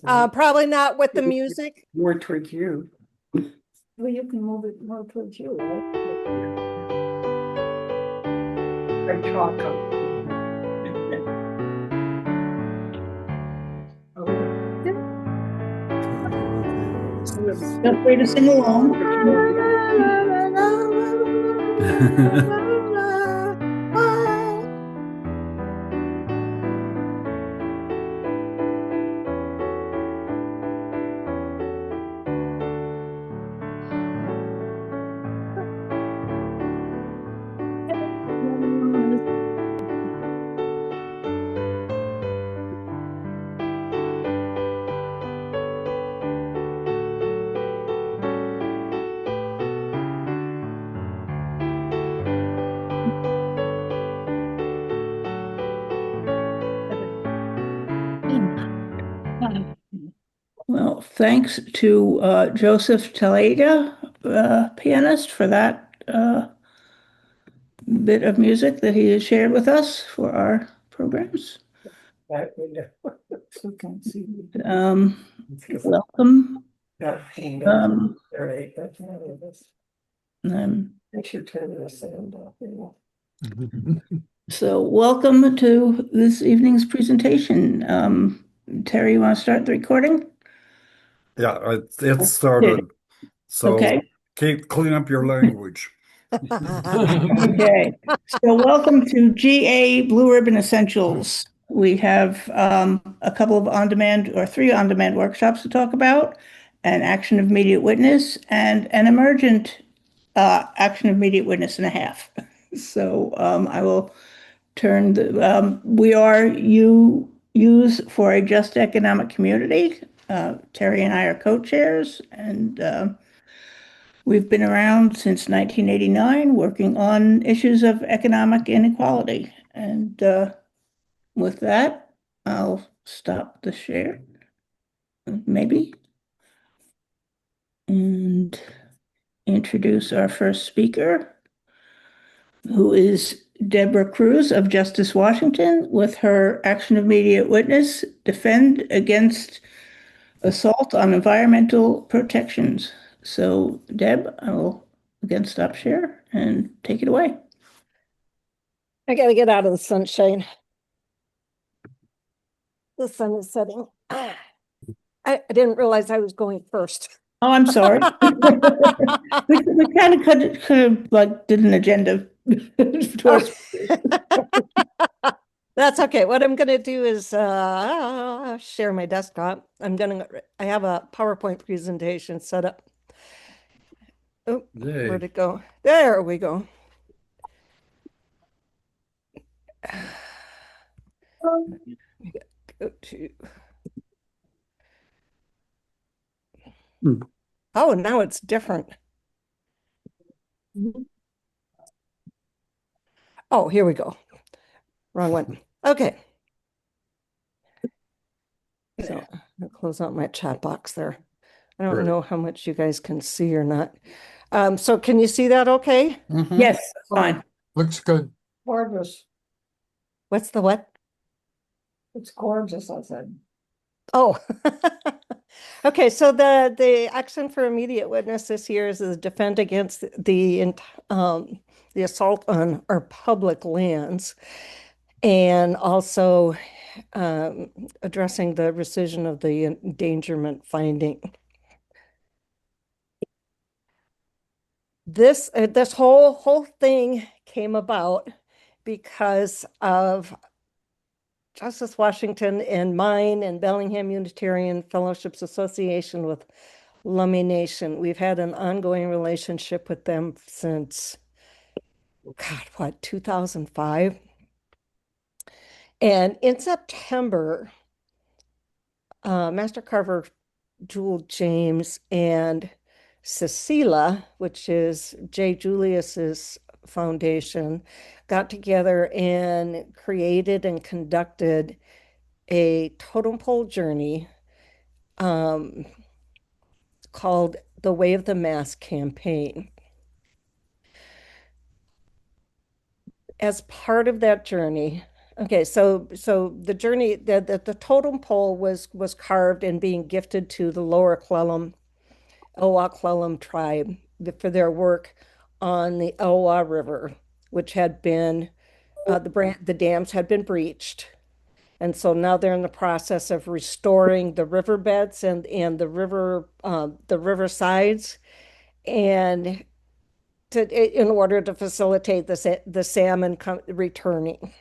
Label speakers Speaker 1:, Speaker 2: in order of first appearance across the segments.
Speaker 1: Probably not with the music.
Speaker 2: More towards you.
Speaker 3: Well, you can move it more towards you, right?
Speaker 2: I talk up.
Speaker 3: Feel free to sing along. Well, thanks to Joseph Taleda, pianist, for that bit of music that he has shared with us for our programs.
Speaker 2: That window. So can see.
Speaker 3: Welcome.
Speaker 2: That hanging
Speaker 3: Um,
Speaker 2: all right, that's not it. That's- I should turn the sound off.
Speaker 3: So welcome to this evening's presentation. Terry, you want to start the recording?
Speaker 4: Yeah, it started. So
Speaker 3: Okay.
Speaker 4: keep clean up your language.
Speaker 3: Okay. So welcome to GA Blue Ribbon Essentials. We have a couple of on-demand or 3 on-demand workshops to talk about, an action of immediate witness and an emergent action of immediate witness and a half. So I will turn we are use for a just economic community. Terry and I are co-chairs, and we've been around since 1989 working on issues of economic inequality. And with that, I'll stop the share, maybe, and introduce our first speaker, who is Deborah Cruz of Justice Washington, with her action of immediate witness, Defend Against Assault on Environmental Protections. So, Deb, I will again stop share and take it away.
Speaker 1: I gotta get out of the sunshine. The sun is setting. I didn't realize I was going first.
Speaker 3: Oh, I'm sorry. we kind of could have like did an agenda.
Speaker 1: That's okay. What I'm gonna do is share my desktop. I have a PowerPoint presentation set up. Oh,
Speaker 4: Yay.
Speaker 1: where'd it go? There we go. We got to go to. Oh, now it's different. Oh, here we go. Wrong one. Okay. So I'll close out my chat box there. I don't
Speaker 4: Great.
Speaker 1: know how much you guys can see or not. So can you see that okay?
Speaker 3: Yes, fine.
Speaker 4: Looks good.
Speaker 2: Gorgeous.
Speaker 1: What's the what?
Speaker 2: It's gorgeous, I said.
Speaker 1: Oh, okay. So the action for immediate witness this year is to defend against the assault on our public lands, and also addressing the rescission of the endangerment finding. This whole thing came about because of Justice Washington and mine and Bellingham Unitarian Fellowships Association with Lummi Nation. We've had an ongoing relationship with them since, God, what, 2005? And in September, Master Carver Jewel James and Cecilia, which is J. Julius's foundation, got together and created and conducted a totem pole journey called the Way of the Mask campaign. As part of that journey, Okay, so the journey, the totem pole was carved and being gifted to the Lower Clellum, Elwha Clellum tribe for their work on the Elwha River, which had been the dams had been breached. And so now they're in the process of restoring the riverbeds and the river sides, and in order to facilitate the salmon returning.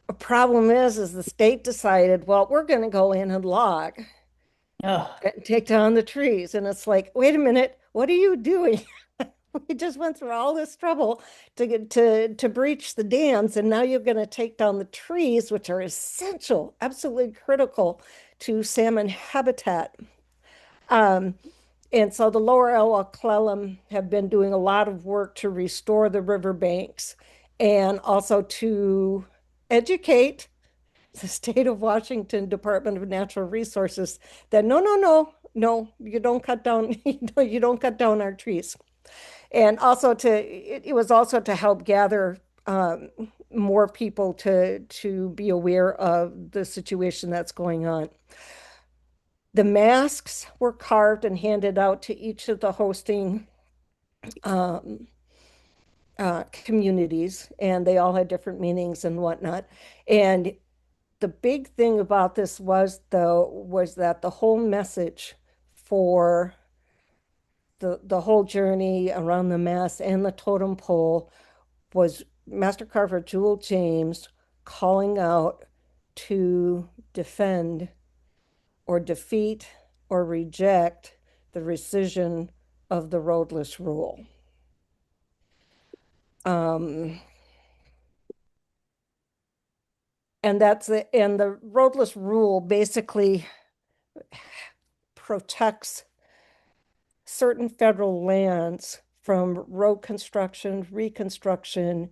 Speaker 1: A problem is the state decided, well, we're going to go in and log
Speaker 3: Oh,
Speaker 1: and take down the trees, and it's like, wait a minute, what are you doing? We just went through all this trouble to get to breach the dams, and now you're going to take down the trees, which are essential, absolutely critical to salmon habitat. Um, and so the Lower Elwha Clellum have been doing a lot of work to restore the riverbanks and also to educate the state of Washington Department of Natural Resources that no, you don't cut down, you don't cut down our trees. And also it was also to help gather more people to be aware of the situation that's going on. The masks were carved and handed out to each of the hosting um, communities, and they all had different meanings and whatnot. And the big thing about this was that the whole message for the whole journey around the mass and the totem pole was Master Carver Jewel James calling out to defend or defeat or reject the rescission of the roadless rule. Um, and the roadless rule basically protects certain federal lands from road construction, reconstruction,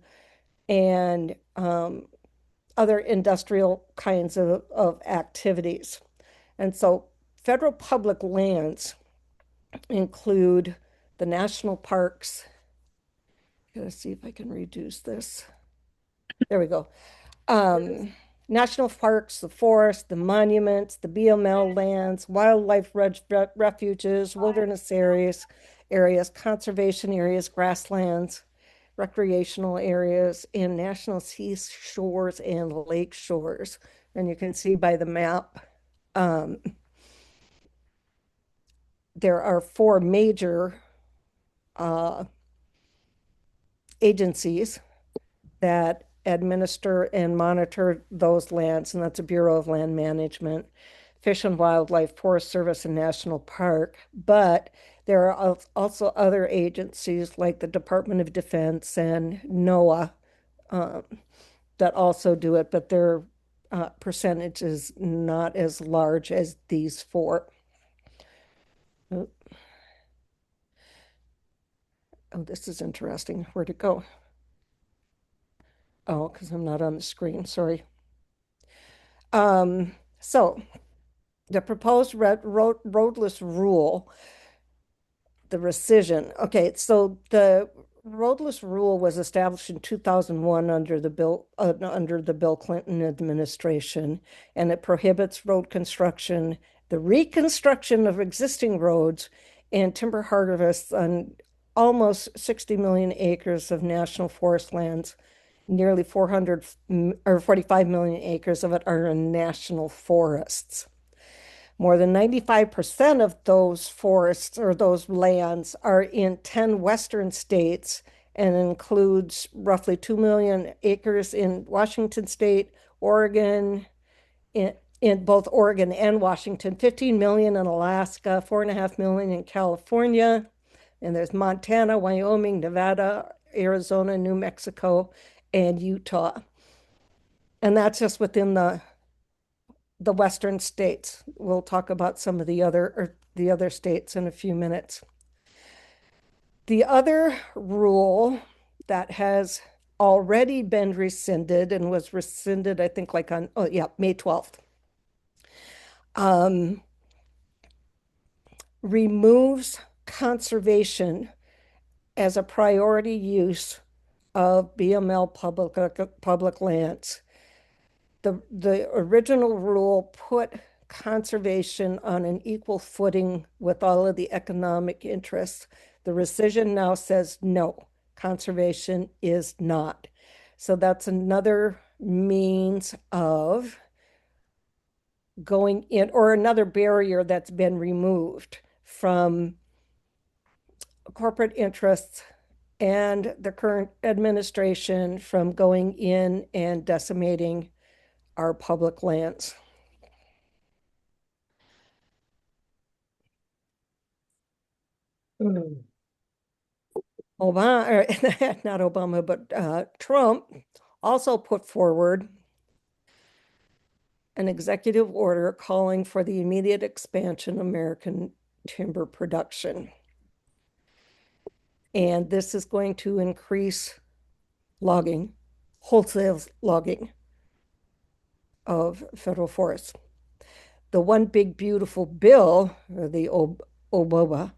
Speaker 1: and other industrial kinds of activities. And so federal public lands include the national parks. Gotta see if I can reduce this. There we go. National parks, the forest, the monuments, the BML lands, wildlife refuges, wilderness areas, conservation areas, grasslands, recreational areas, and national sea shores and lake shores. And you can see by the map, there are four major agencies that administer and monitor those lands, and that's the Bureau of Land Management, Fish and Wildlife, Forest Service, and National Park. But there are also other agencies like the Department of Defense and NOAA that also do it, but their percentage is not as large as these four. Oh, this is interesting. Where'd it go? Oh, because I'm not on the screen, sorry. So the proposed roadless rule, the rescission. Okay, so the roadless rule was established in 2001 under the Bill Clinton administration, and it prohibits road construction, the reconstruction of existing roads, and timber harvests on almost 60 million acres of national forest lands. Nearly 400 or 45 million acres of it are in national forests. More than 95% of those forests or those lands are in 10 western states and includes roughly 2 million acres in Washington state, Oregon, in both Oregon and Washington, 15 million in Alaska, 4.5 million in California, and there's Montana, Wyoming, Nevada, Arizona, New Mexico, and Utah. And that's just within the western states. We'll talk about some of the other states in a few minutes. The other rule that has already been rescinded and was rescinded, I think, like on, oh yeah, May 12th, removes conservation as a priority use of BML public lands. The original rule put conservation on an equal footing with all of the economic interests. The rescission now says no, conservation is not. So that's another means of going in, or another barrier that's been removed from corporate interests and the current administration from going in and decimating our public lands. Obama, not Obama, but Trump also put forward an executive order calling for the immediate expansion of American timber production. And this is going to increase logging, wholesale logging of federal forests. The one big beautiful bill, the OBA,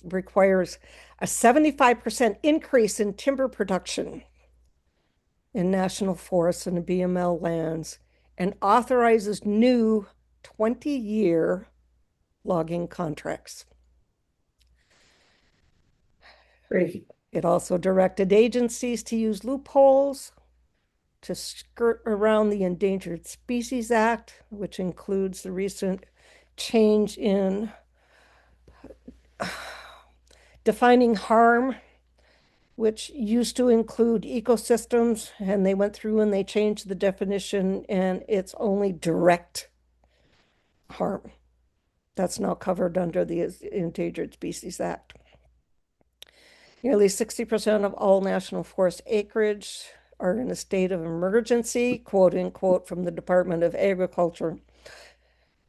Speaker 1: requires a 75% increase in timber production in national forests and BML lands and authorizes new 20-year logging contracts.
Speaker 2: Great.
Speaker 1: It also directed agencies to use loopholes to skirt around the Endangered Species Act, which includes the recent change in defining harm, which used to include ecosystems, and they went through and they changed the definition, and it's only direct harm. That's now covered under the Endangered Species Act. Nearly 60% of all national forest acreage are in a state of emergency, quote unquote, from the Department of Agriculture,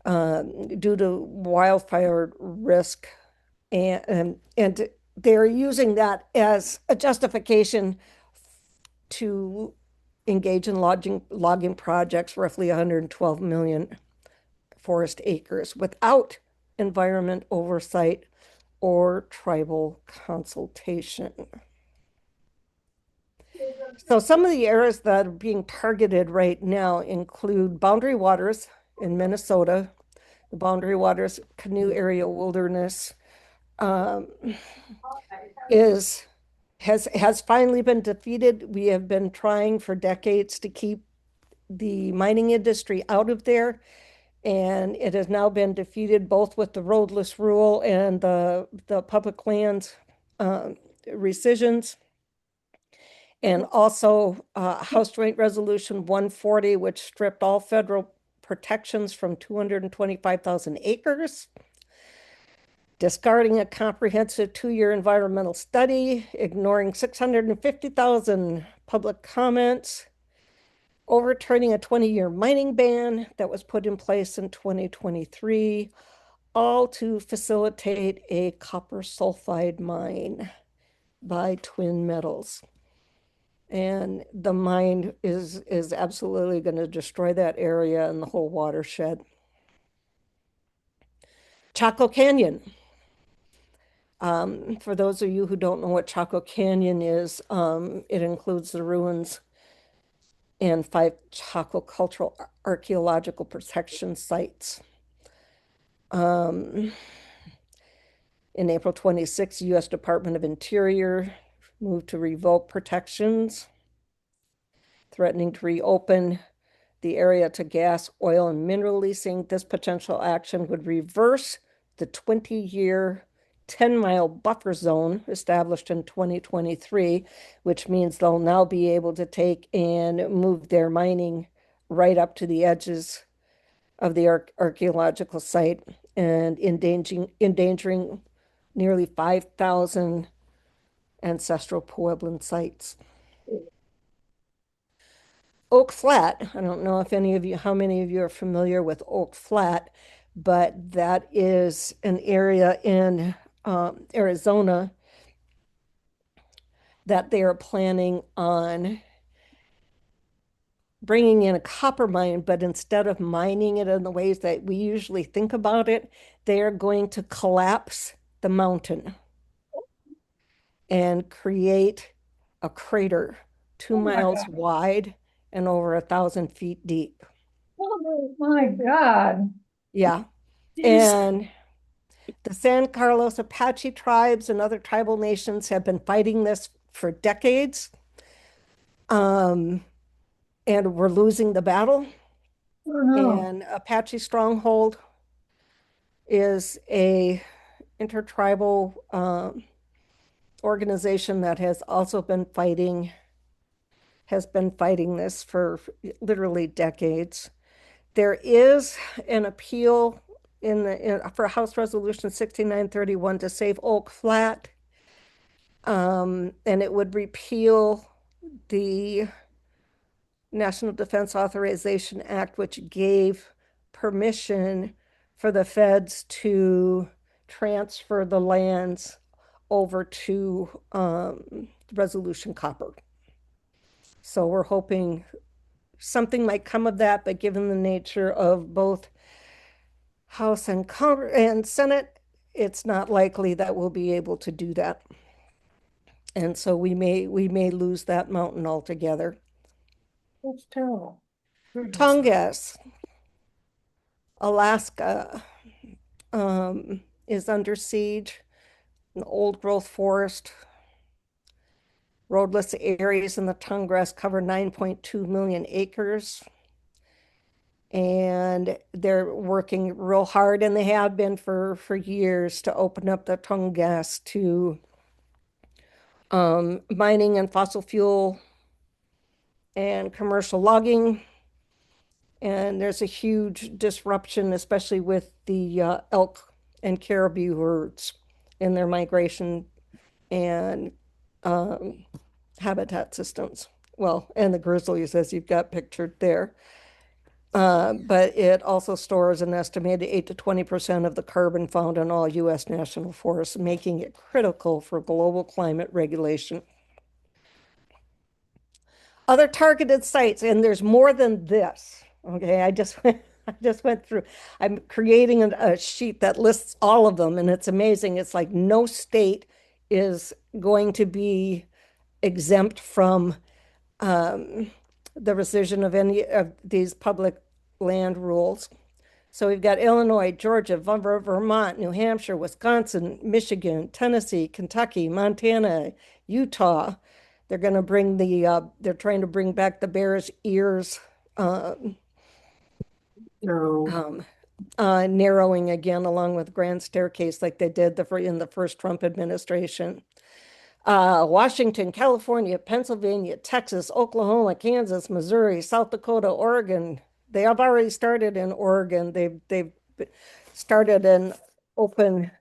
Speaker 1: due to wildfire risk. And they're using that as a justification to engage in logging projects, roughly 112 million forest acres, without environment oversight or tribal consultation. So some of the areas that are being targeted right now include boundary waters in Minnesota, the Boundary Waters Canoe Area Wilderness has finally been defeated. We have been trying for decades to keep the mining industry out of there, and it has now been defeated both with the roadless rule and the public lands rescissions. And also House Joint Resolution 140, which stripped all federal protections from 225,000 acres, discarding a comprehensive 2-year environmental study, ignoring 650,000 public comments, overturning a 20-year mining ban that was put in place in 2023, all to facilitate a copper sulfide mine by Twin Metals. And the mine is absolutely going to destroy that area and the whole watershed. Chaco Canyon. For those of you who don't know what Chaco Canyon is, it includes the ruins and 5 Chaco cultural archaeological protection sites. In April 26, U.S. Department of Interior moved to revoke protections, threatening to reopen the area to gas, oil, and mineral leasing. This potential action would reverse the 20-year 10-mile buffer zone established in 2023, which means they'll now be able to take and move their mining right up to the edges of the archaeological site and endangering nearly 5,000 ancestral Puebloan sites. Oak Flat, I don't know if how many of you are familiar with Oak Flat, but that is an area in Arizona that they are planning on bringing in a copper mine, but instead of mining it in the ways that we usually think about it, they are going to collapse the mountain and create a crater 2
Speaker 2: Oh my
Speaker 1: miles
Speaker 2: God.
Speaker 1: wide and over 1,000 feet deep.
Speaker 2: Oh my God.
Speaker 1: Yeah. And the San Carlos Apache tribes and other tribal nations have been fighting this for decades. And we're losing the battle.
Speaker 2: Oh no.
Speaker 1: And Apache Stronghold is a intertribal organization that has also been fighting this for literally decades. There is an appeal for House Resolution 6931 to save Oak Flat, and it would repeal the National Defense Authorization Act, which gave permission for the feds to transfer the lands over to Resolution Copper. So we're hoping something might come of that, but given the nature of both House and Senate, it's not likely that we'll be able to do that. And so we may lose that mountain altogether.
Speaker 2: That's terrible.
Speaker 1: Tongass, Alaska, is under siege. An old growth forest. Roadless areas in the Tongass cover 9.2 million acres. And they're working real hard, and they have been for years, to open up the Tongass to mining and fossil fuel and commercial logging. And there's a huge disruption, especially with the elk and caribou herds in their migration and habitat systems. Well, and the grizzlies, as you've got pictured there. But it also stores an estimated 8 to 20% of the carbon found in all U.S. national forests, making it critical for global climate regulation. Other targeted sites, and there's more than this. Okay, I just went through. I'm creating a sheet that lists all of them, and it's amazing. It's like no state is going to be exempt from the rescission of any of these public land rules. So we've got Illinois, Georgia, Vermont, New Hampshire, Wisconsin, Michigan, Tennessee, Kentucky, Montana, Utah. They're going to bring they're trying to bring back the Bears Ears
Speaker 2: No.
Speaker 1: narrowing again, along with Grand Staircase, like they did in the first Trump administration. Washington, California, Pennsylvania, Texas, Oklahoma, Kansas, Missouri, South Dakota, Oregon. They have already started in Oregon. They've started an open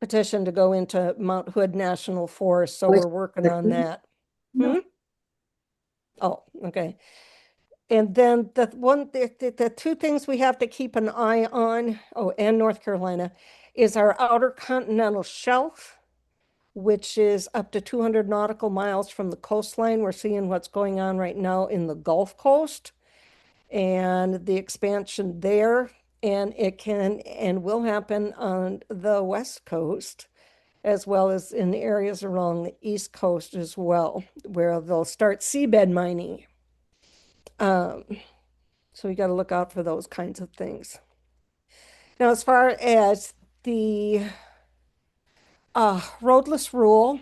Speaker 1: petition to go into Mount Hood National Forest, so we're working on that.
Speaker 2: No.
Speaker 1: Oh, okay. And then the two things we have to keep an eye on, oh, and North Carolina, is our outer continental shelf, which is up to 200 nautical miles from the coastline. We're seeing what's going on right now in the Gulf Coast and the expansion there. And it can and will happen on the West Coast, as well as in areas along the East Coast as well, where they'll start seabed mining. So we got to look out for those kinds of things. Now, as far as the roadless rule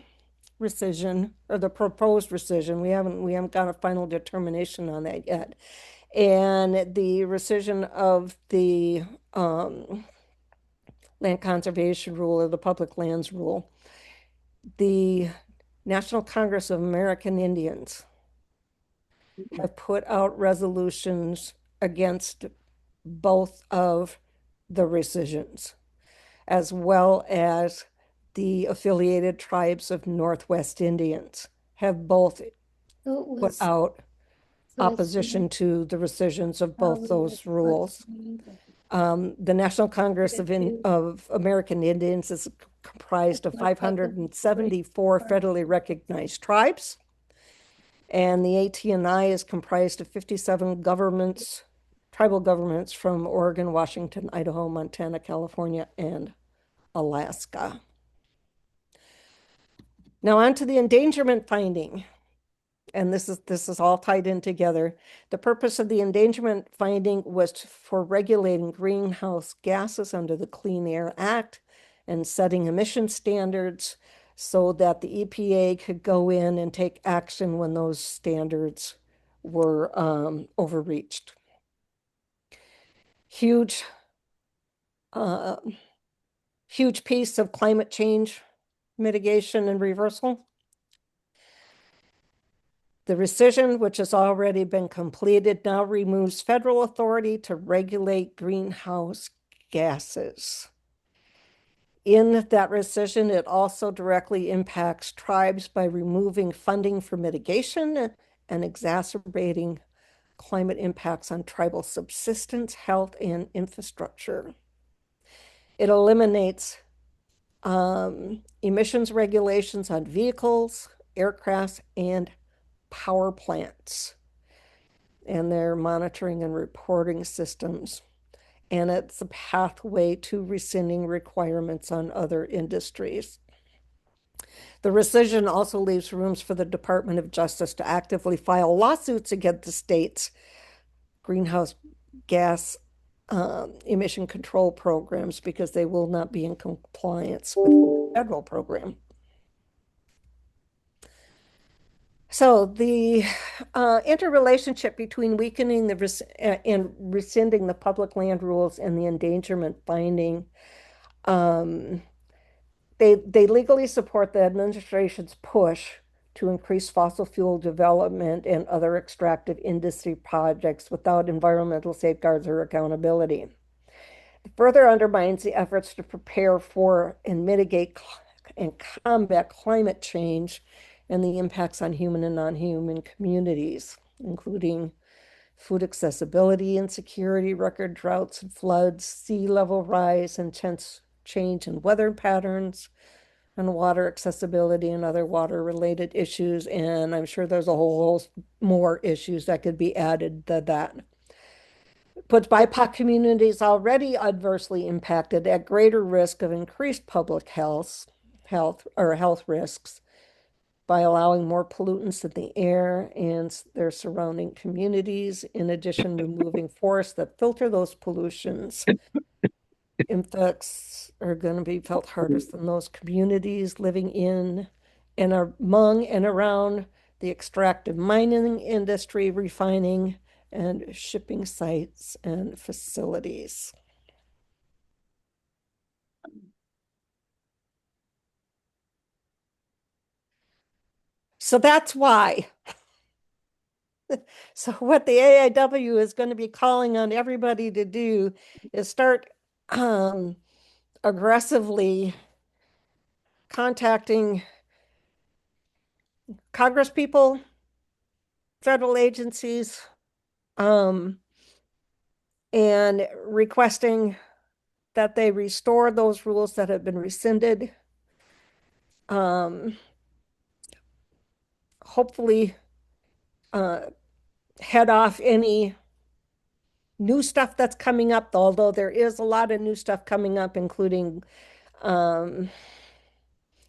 Speaker 1: rescission, or the proposed rescission, we haven't got a final determination on that yet. And the rescission of the land conservation rule, or the public lands rule, the National Congress of American Indians have put out resolutions against both of the rescissions, as well as the affiliated tribes of Northwest Indians have both put out opposition to the rescissions of both those rules. The National Congress of American Indians is comprised of 574 federally recognized tribes, and the AT&I is comprised of 57 tribal governments from Oregon, Washington, Idaho, Montana, California, and Alaska. Now on to the endangerment finding. And this is all tied in together. The purpose of the endangerment finding was for regulating greenhouse gases under the Clean Air Act and setting emission standards so that the EPA could go in and take action when those standards were overreached. Huge, huge piece of climate change mitigation and reversal. The rescission, which has already been completed, now removes federal authority to regulate greenhouse gases. In that rescission, it also directly impacts tribes by removing funding for mitigation and exacerbating climate impacts on tribal subsistence, health, and infrastructure. It eliminates emissions regulations on vehicles, aircrafts, and power plants and their monitoring and reporting systems. And it's a pathway to rescinding requirements on other industries. The rescission also leaves rooms for the Department of Justice to actively file lawsuits against the state's greenhouse gas emission control programs because they will not be in compliance with the federal program. So the interrelationship between weakening and rescinding the public land rules and the endangerment finding, they legally support the administration's push to increase fossil fuel development and other extractive industry projects without environmental safeguards or accountability. It further undermines the efforts to prepare for and mitigate and combat climate change and the impacts on human and non-human communities, including food accessibility and security, record droughts and floods, sea level rise, intense change in weather patterns, and water accessibility and other water-related issues. And I'm sure there's a whole host more issues that could be added to that. Puts BIPOC communities already adversely impacted at greater risk of increased public health risks by allowing more pollutants in the air and their surrounding communities. In addition, removing forests that filter those pollutions. Impacts are going to be felt hardest in those communities living in and among and around the extractive mining industry, refining, and shipping sites and facilities. So that's why. So what the AIW is going to be calling on everybody to do is start aggressively contacting Congress people, federal agencies, and requesting that they restore those rules that have been rescinded. Hopefully head off any new stuff that's coming up, although there is a lot of new stuff coming up, including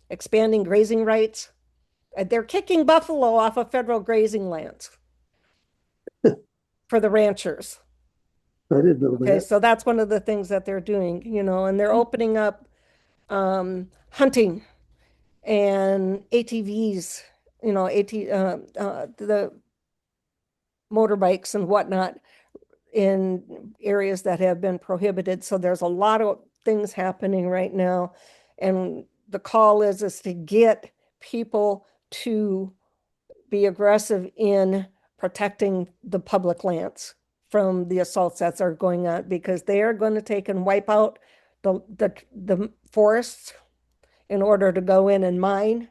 Speaker 1: expanding grazing rights. They're kicking buffalo off of federal grazing lands for the ranchers.
Speaker 2: I didn't know
Speaker 1: Okay,
Speaker 2: that.
Speaker 1: so that's one of the things that they're doing, and they're opening up hunting and ATVs, the motorbikes and whatnot in areas that have been prohibited. So there's a lot of things happening right now. And the call is to get people to be aggressive in protecting the public lands from the assaults that are going on, because they are going to take and wipe out the forests in order to go in and mine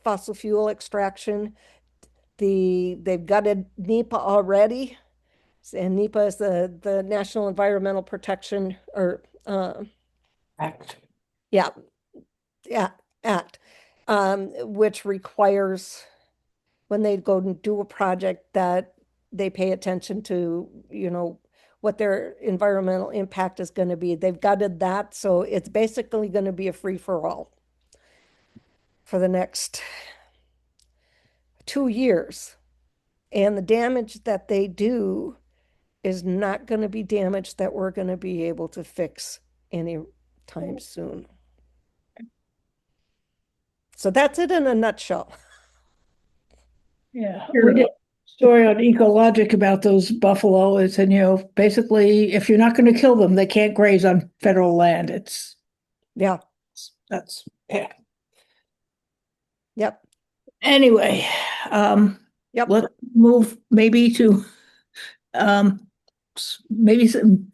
Speaker 1: fossil fuel extraction. They've gutted NEPA already, and NEPA is the National Environmental Protection or
Speaker 3: Act.
Speaker 1: yeah, Act, which requires when they go and do a project that they pay attention to, what their environmental impact is going to be. They've gutted that, so it's basically going to be a free for all for the next 2 years. And the damage that they do is not going to be damage that we're going to be able to fix anytime soon. So that's it in a nutshell.
Speaker 3: Yeah, we did a story on EcoLogic about those buffalo. It's, and basically, if you're not going to kill them, they can't graze on federal land.
Speaker 1: Yeah.
Speaker 3: Yeah.
Speaker 1: Yep.
Speaker 3: Anyway,
Speaker 1: Yep.
Speaker 3: let's move maybe to maybe some,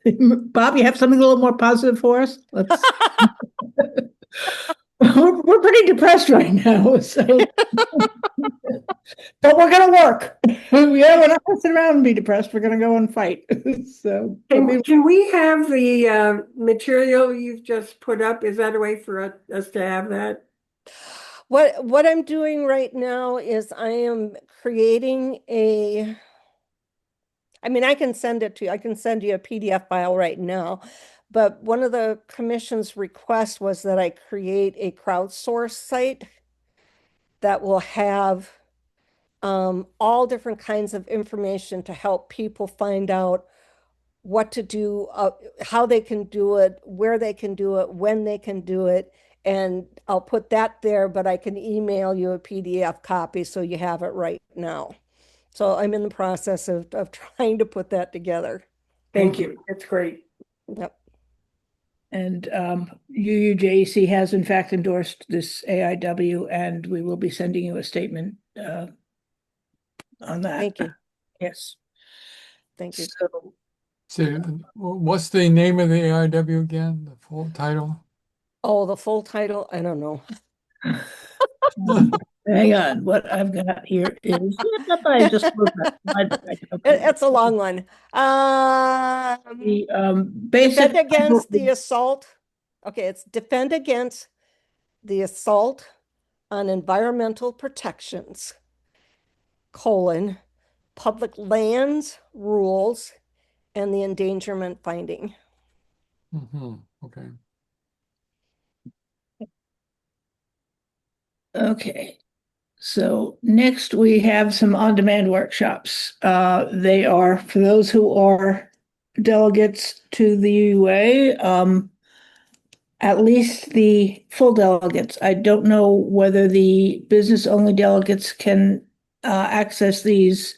Speaker 3: Bob, you have something a little more positive for us? Let's. We're pretty depressed right now, so but we're gonna work. Yeah, we're not gonna sit around and be depressed. We're gonna go and fight. So
Speaker 2: Can we have the material you've just put up? Is that a way for us to have that?
Speaker 1: What I'm doing right now is I am creating I can send it to you. I can send you a PDF file right now. But one of the commission's requests was that I create a crowdsource site that will have all different kinds of information to help people find out what to do, how they can do it, where they can do it, when they can do it. And I'll put that there, but I can email you a PDF copy so you have it right now. So I'm in the process of trying to put that together.
Speaker 2: Thank you. That's great.
Speaker 1: Yep.
Speaker 3: And UUJEC has in fact endorsed this AIW, and we will be sending you a statement on that.
Speaker 1: Thank you.
Speaker 3: Yes.
Speaker 1: Thank you.
Speaker 3: So,
Speaker 4: What's the name of the AIW again? The full title?
Speaker 1: Oh, the full title? I don't know.
Speaker 3: hang on, what I've got here is I just
Speaker 1: It's a long one.
Speaker 3: The basic
Speaker 1: Defend against the assault. Okay, it's defend against the assault on environmental protections, public lands rules, and the endangerment finding.
Speaker 4: Okay.
Speaker 3: Okay. So next we have some on-demand workshops. They are for those who are delegates to the UUA, at least the full delegates. I don't know whether the business-only delegates can access these.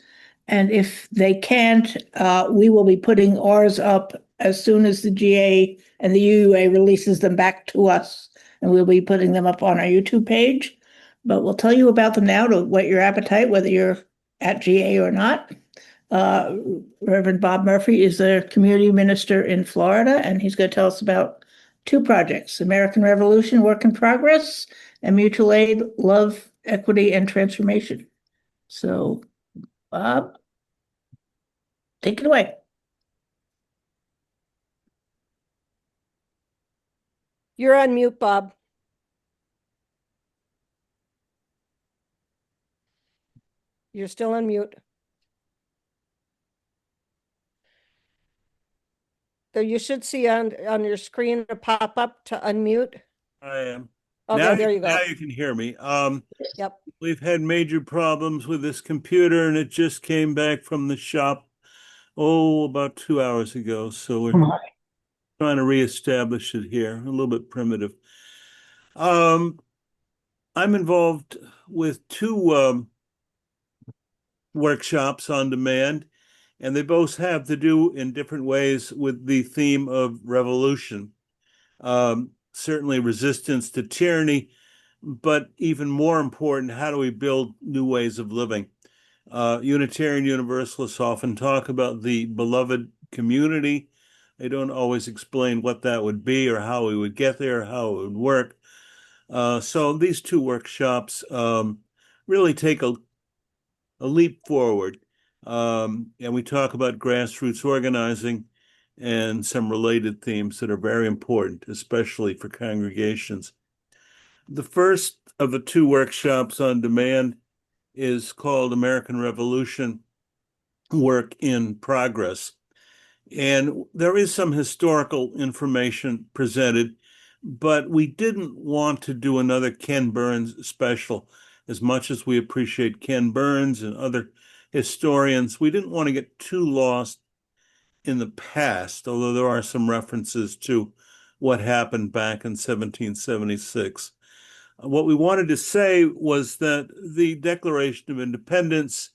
Speaker 3: And if they can't, we will be putting ours up as soon as the GA and the UUA releases them back to us. And we'll be putting them up on our YouTube page. But we'll tell you about them now to whet your appetite, whether you're at GA or not. Reverend Bob Murphy is the community minister in Florida, and he's going to tell us about two projects: American Revolution, Work in Progress, and Mutual Aid, Love, Equity, and Transformation. So, Bob, take it away.
Speaker 1: You're on mute, Bob. You're still on mute. So you should see on your screen a pop-up to unmute.
Speaker 5: I am.
Speaker 1: Okay,
Speaker 5: Now
Speaker 1: there you go.
Speaker 5: Now you can hear me.
Speaker 1: Yep.
Speaker 5: We've had major problems with this computer, and it just came back from the shop, about 2 hours ago. So we're trying to reestablish it here. A little bit primitive. I'm involved with two workshops on demand, and they both have to do in different ways with the theme of revolution. Certainly resistance to tyranny, but even more important, how do we build new ways of living? Unitarian Universalists often talk about the beloved community. They don't always explain what that would be or how we would get there, how it would work. So these two workshops really take a leap forward. And we talk about grassroots organizing and some related themes that are very important, especially for congregations. The first of the two workshops on demand is called American Revolution, Work in Progress. And there is some historical information presented, but we didn't want to do another Ken Burns special. As much as we appreciate Ken Burns and other historians, we didn't want to get too lost in the past, although there are some references to what happened back in 1776. What we wanted to say was that the Declaration of Independence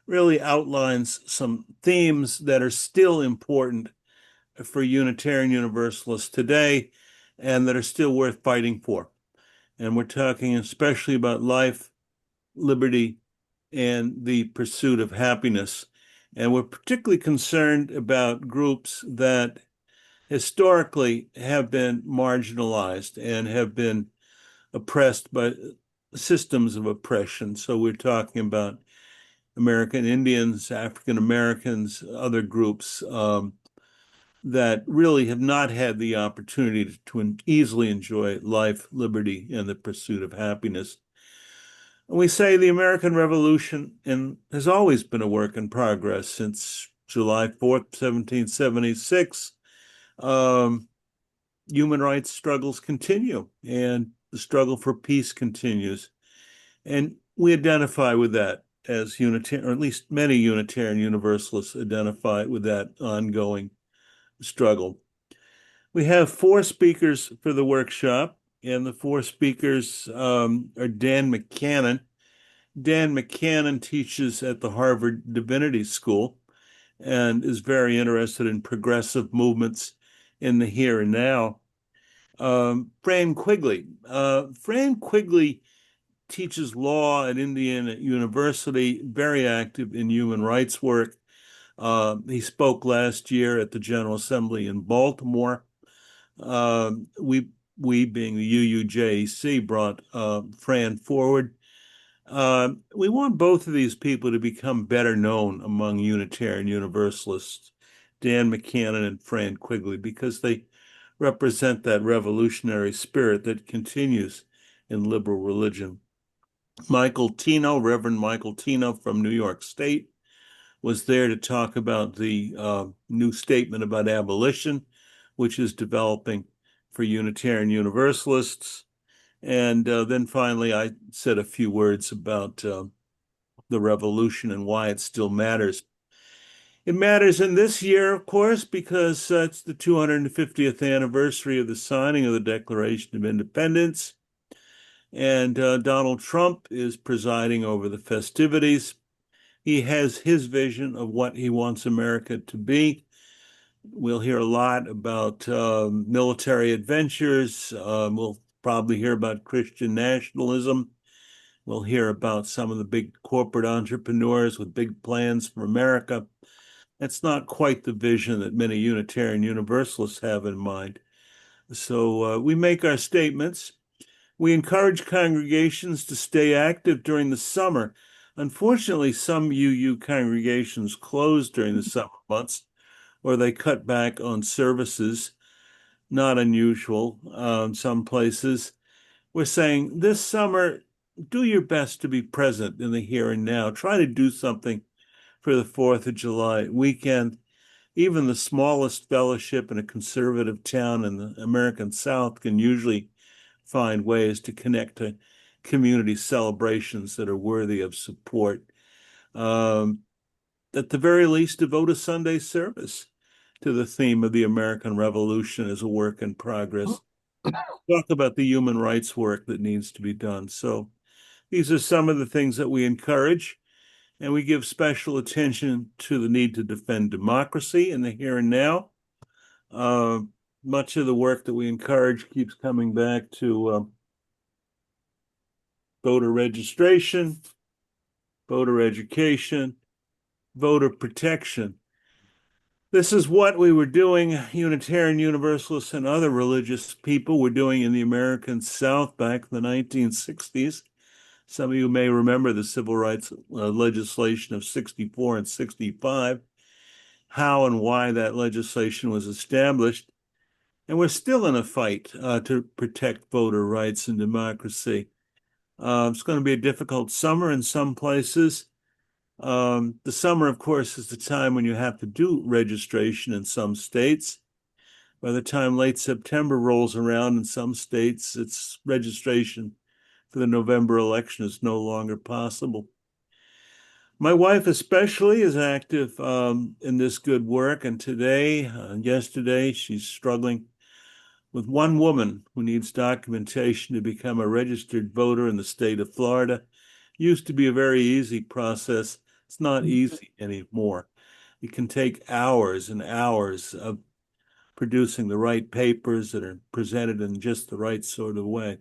Speaker 5: really outlines some themes that are still important for Unitarian Universalists today and that are still worth fighting for. And we're talking especially about life, liberty, and the pursuit of happiness. And we're particularly concerned about groups that historically have been marginalized and have been oppressed by systems of oppression. So we're talking about American Indians, African Americans, other groups that really have not had the opportunity to easily enjoy life, liberty, and the pursuit of happiness. And we say the American Revolution has always been a work in progress since July 4th, 1776. Human rights struggles continue, and the struggle for peace continues. And we identify with that as Unitarian, or at least many Unitarian Universalists identify with that ongoing struggle. We have 4 speakers for the workshop, and the 4 speakers are Dan McCannon. Dan McCannon teaches at the Harvard Divinity School and is very interested in progressive movements in the here and now. Fran Quigley. Fran Quigley teaches law at Indiana University, very active in human rights work. He spoke last year at the General Assembly in Baltimore. We being the UUJEC, brought Fran forward. We want both of these people to become better known among Unitarian Universalists, Dan McCannon and Fran Quigley, because they represent that revolutionary spirit that continues in liberal religion. Michael Tino, Reverend Michael Tino from New York State, was there to talk about the new statement about abolition, which is developing for Unitarian Universalists. And then finally, I said a few words about the revolution and why it still matters. It matters in this year, of course, because it's the 250th anniversary of the signing of the Declaration of Independence. And Donald Trump is presiding over the festivities. He has his vision of what he wants America to be. We'll hear a lot about military adventures. We'll probably hear about Christian nationalism. We'll hear about some of the big corporate entrepreneurs with big plans for America. That's not quite the vision that many Unitarian Universalists have in mind. So we make our statements. We encourage congregations to stay active during the summer. Unfortunately, some UU congregations close during the summer months, or they cut back on services. Not unusual in some places. We're saying this summer, do your best to be present in the here and now. Try to do something for the 4th of July weekend. Even the smallest fellowship in a conservative town in the American South can usually find ways to connect to community celebrations that are worthy of support. At the very least, devote a Sunday service to the theme of the American Revolution as a work in progress. Talk about the human rights work that needs to be done. So these are some of the things that we encourage, and we give special attention to the need to defend democracy in the here and now. Much of the work that we encourage keeps coming back to voter registration, voter education, voter protection. This is what we were doing, Unitarian Universalists and other religious people were doing in the American South back in the 1960s. Some of you may remember the civil rights legislation of 64 and 65, how and why that legislation was established. And we're still in a fight to protect voter rights and democracy. It's going to be a difficult summer in some places. The summer, of course, is the time when you have to do registration in some states. By the time late September rolls around in some states, its registration for the November election is no longer possible. My wife especially is active in this good work, and yesterday, she's struggling with one woman who needs documentation to become a registered voter in the state of Florida. Used to be a very easy process. It's not easy anymore. It can take hours and hours of producing the right papers that are presented in just the right sort of way.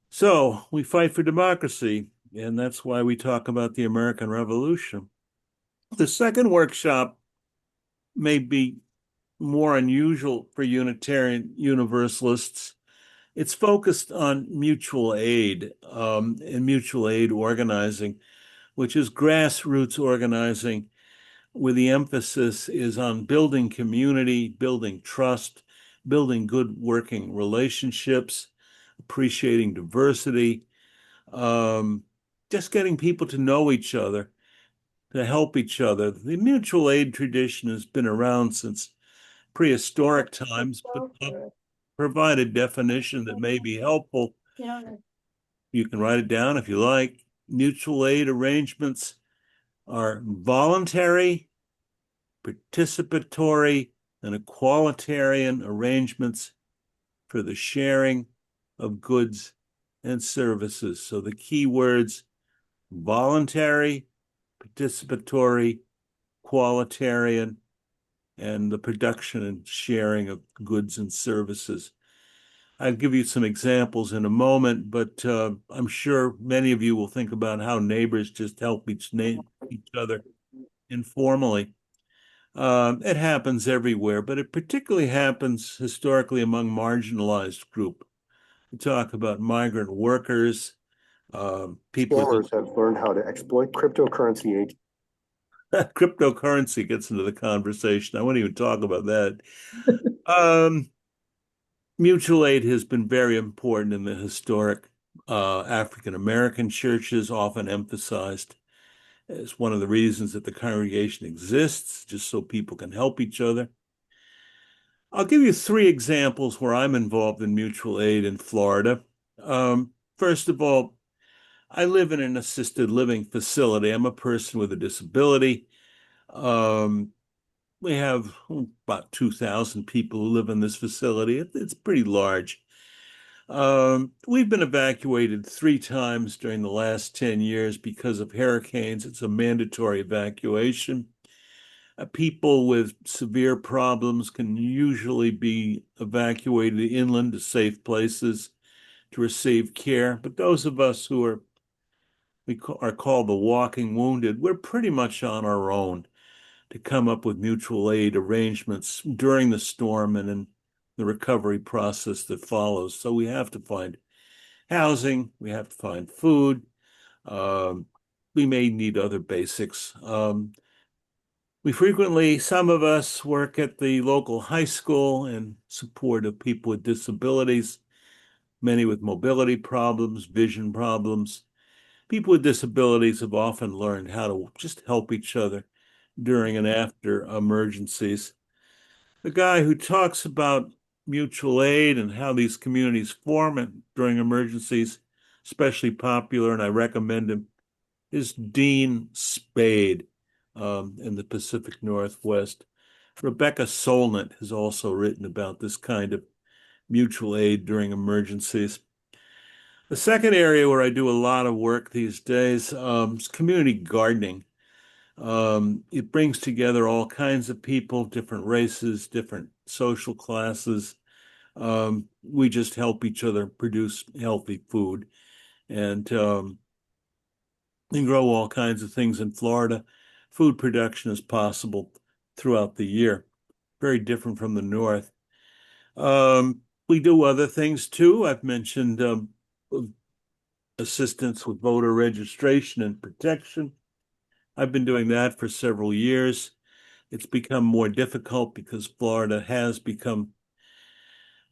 Speaker 5: So we fight for democracy, and that's why we talk about the American Revolution. The second workshop may be more unusual for Unitarian Universalists. It's focused on mutual aid and mutual aid organizing, which is grassroots organizing, where the emphasis is on building community, building trust, building good working relationships, appreciating diversity, just getting people to know each other, to help each other. The mutual aid tradition has been around since prehistoric times, but provide a definition that may be helpful. You can write it down if you like. Mutual aid arrangements are voluntary, participatory, and equalitarian arrangements for the sharing of goods and services. So the key words: voluntary, participatory, equalitarian, and the production and sharing of goods and services. I'll give you some examples in a moment, but I'm sure many of you will think about how neighbors just help each other informally. It happens everywhere, but it particularly happens historically among marginalized groups. We talk about migrant workers, people.
Speaker 6: Scammers have learned how to exploit cryptocurrency.
Speaker 5: Cryptocurrency gets into the conversation. I won't even talk about that. Mutual aid has been very important in the historic African American churches, often emphasized as one of the reasons that the congregation exists, just so people can help each other. I'll give you 3 examples where I'm involved in mutual aid in Florida. First of all, I live in an assisted living facility. I'm a person with a disability. We have about 2,000 people who live in this facility. It's pretty large. We've been evacuated 3 times during the last 10 years because of hurricanes. It's a mandatory evacuation. People with severe problems can usually be evacuated inland to safe places to receive care. But those of us who are called the walking wounded, we're pretty much on our own to come up with mutual aid arrangements during the storm and in the recovery process that follows. So we have to find housing, we have to find food, we may need other basics. Some of us work at the local high school in support of people with disabilities, many with mobility problems, vision problems. People with disabilities have often learned how to just help each other during and after emergencies. The guy who talks about mutual aid and how these communities form during emergencies, especially popular, and I recommend him, is Dean Spade in the Pacific Northwest. Rebecca Solnit has also written about this kind of mutual aid during emergencies. The second area where I do a lot of work these days is community gardening. It brings together all kinds of people, different races, different social classes. We just help each other produce healthy food and grow all kinds of things in Florida. Food production is possible throughout the year, very different from the North. We do other things too. I've mentioned assistance with voter registration and protection. I've been doing that for several years. It's become more difficult because Florida has become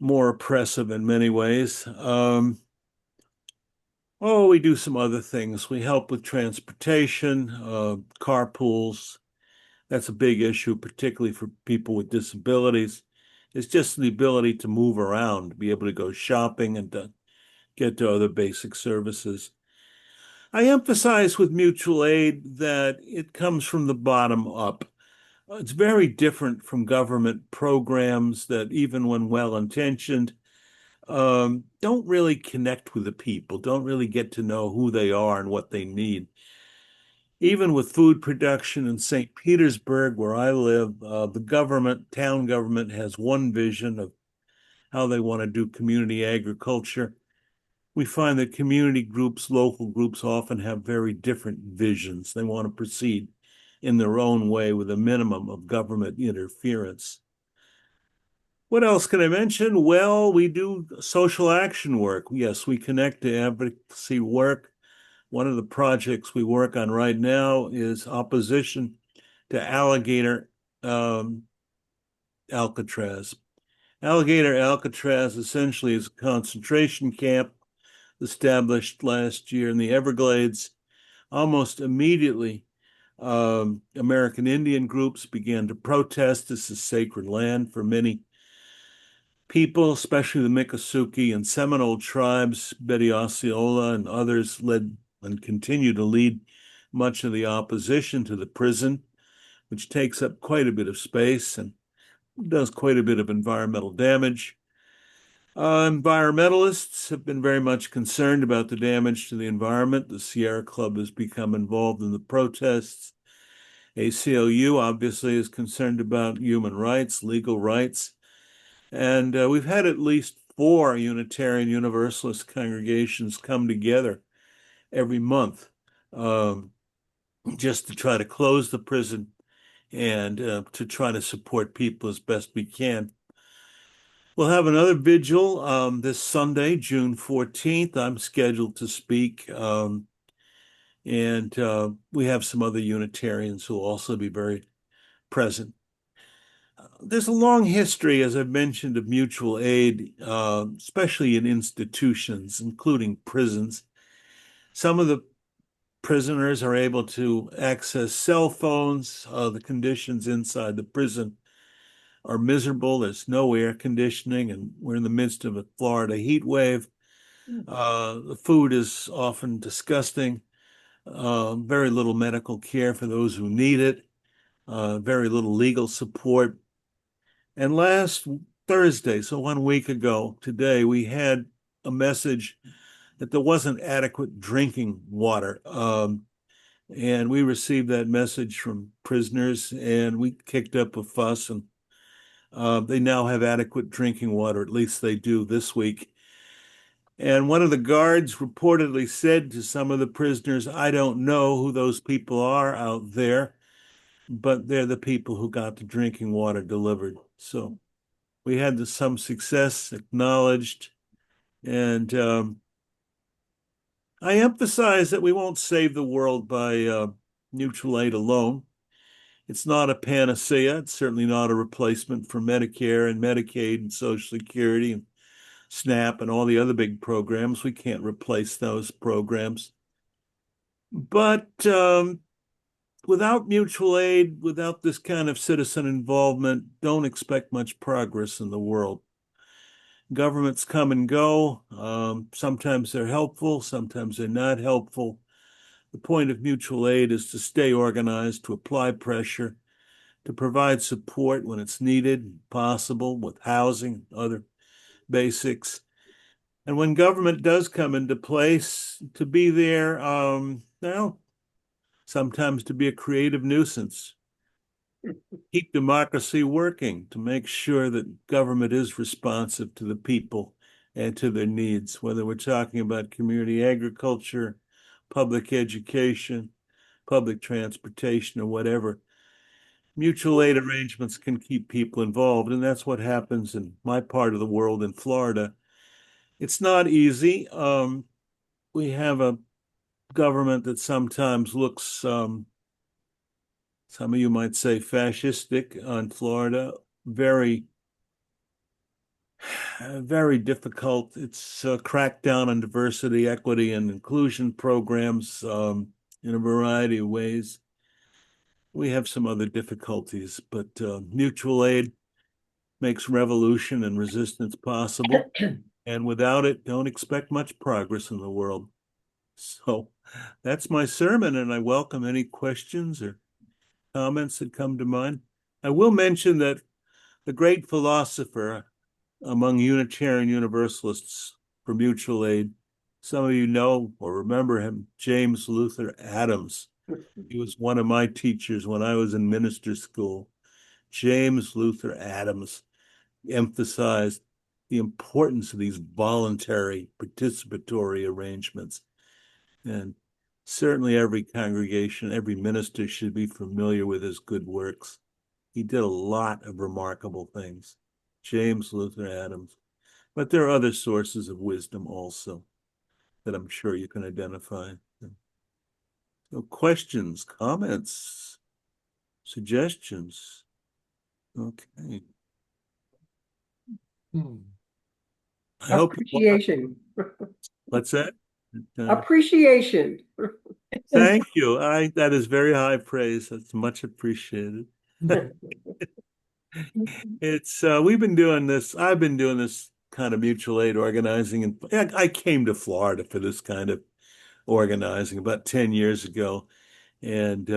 Speaker 5: more oppressive in many ways. We do some other things. We help with transportation, carpools. That's a big issue, particularly for people with disabilities. It's just the ability to move around, to be able to go shopping and to get to other basic services. I emphasize with mutual aid that it comes from the bottom up. It's very different from government programs that, even when well-intentioned, don't really connect with the people, don't really get to know who they are and what they need. Even with food production in St. Petersburg, where I live, the town government has one vision of how they want to do community agriculture. We find that community groups, local groups often have very different visions. They want to proceed in their own way with a minimum of government interference. What else can I mention? Well, we do social action work. Yes, we connect to advocacy work. One of the projects we work on right now is opposition to alligator Alcatraz. Alligator Alcatraz essentially is a concentration camp established last year in the Everglades. Almost immediately, American Indian groups began to protest. This is sacred land for many people, especially the Miccosukee and Seminole tribes. Betty Osceola and others led and continue to lead much of the opposition to the prison, which takes up quite a bit of space and does quite a bit of environmental damage. Environmentalists have been very much concerned about the damage to the environment. The Sierra Club has become involved in the protests. ACLU obviously is concerned about human rights, legal rights. And we've had at least 4 Unitarian Universalist congregations come together every month just to try to close the prison and to try to support people as best we can. We'll have another vigil this Sunday, June 14th. I'm scheduled to speak. And we have some other Unitarians who will also be very present. There's a long history, as I've mentioned, of mutual aid, especially in institutions, including prisons. Some of the prisoners are able to access cell phones. The conditions inside the prison are miserable. There's no air conditioning, and we're in the midst of a Florida heat wave. The food is often disgusting. Very little medical care for those who need it. Very little legal support. And last Thursday, so 1 week ago today, we had a message that there wasn't adequate drinking water. And we received that message from prisoners, and we kicked up a fuss, and they now have adequate drinking water. At least they do this week. And one of the guards reportedly said to some of the prisoners, "I don't know who those people are out there, but they're the people who got the drinking water delivered." So we had some success acknowledged. And I emphasize that we won't save the world by mutual aid alone. It's not a panacea. It's certainly not a replacement for Medicare and Medicaid and Social Security and SNAP and all the other big programs. We can't replace those programs. But without mutual aid, without this kind of citizen involvement, don't expect much progress in the world. Governments come and go. Sometimes they're helpful, sometimes they're not helpful. The point of mutual aid is to stay organized, to apply pressure, to provide support when it's needed, possible, with housing, other basics. And when government does come into place, to be there, well, sometimes to be a creative nuisance. Keep democracy working, to make sure that government is responsive to the people and to their needs, whether we're talking about community agriculture, public education, public transportation, or whatever. Mutual aid arrangements can keep people involved, and that's what happens in my part of the world in Florida. It's not easy. We have a government that sometimes looks, some of you might say, fascistic on Florida. Very, very difficult. It's a crackdown on diversity, equity, and inclusion programs in a variety of ways. We have some other difficulties, but mutual aid makes revolution and resistance possible. And without it, don't expect much progress in the world. So that's my sermon, and I welcome any questions or comments that come to mind. I will mention that the great philosopher among Unitarian Universalists for mutual aid, some of you know or remember him, James Luther Adams. He was one of my teachers when I was in minister school. James Luther Adams emphasized the importance of these voluntary participatory arrangements. And certainly every congregation, every minister should be familiar with his good works. He did a lot of remarkable things. James Luther Adams. But there are other sources of wisdom also that I'm sure you can identify. So questions, comments, suggestions? Okay. I hope
Speaker 2: Appreciation.
Speaker 5: what's that?
Speaker 2: Appreciation.
Speaker 5: Thank you. That is very high praise. That's much appreciated. It's we've been doing this. I've been doing this kind of mutual aid organizing, and I came to Florida for this kind of organizing about 10 years ago, and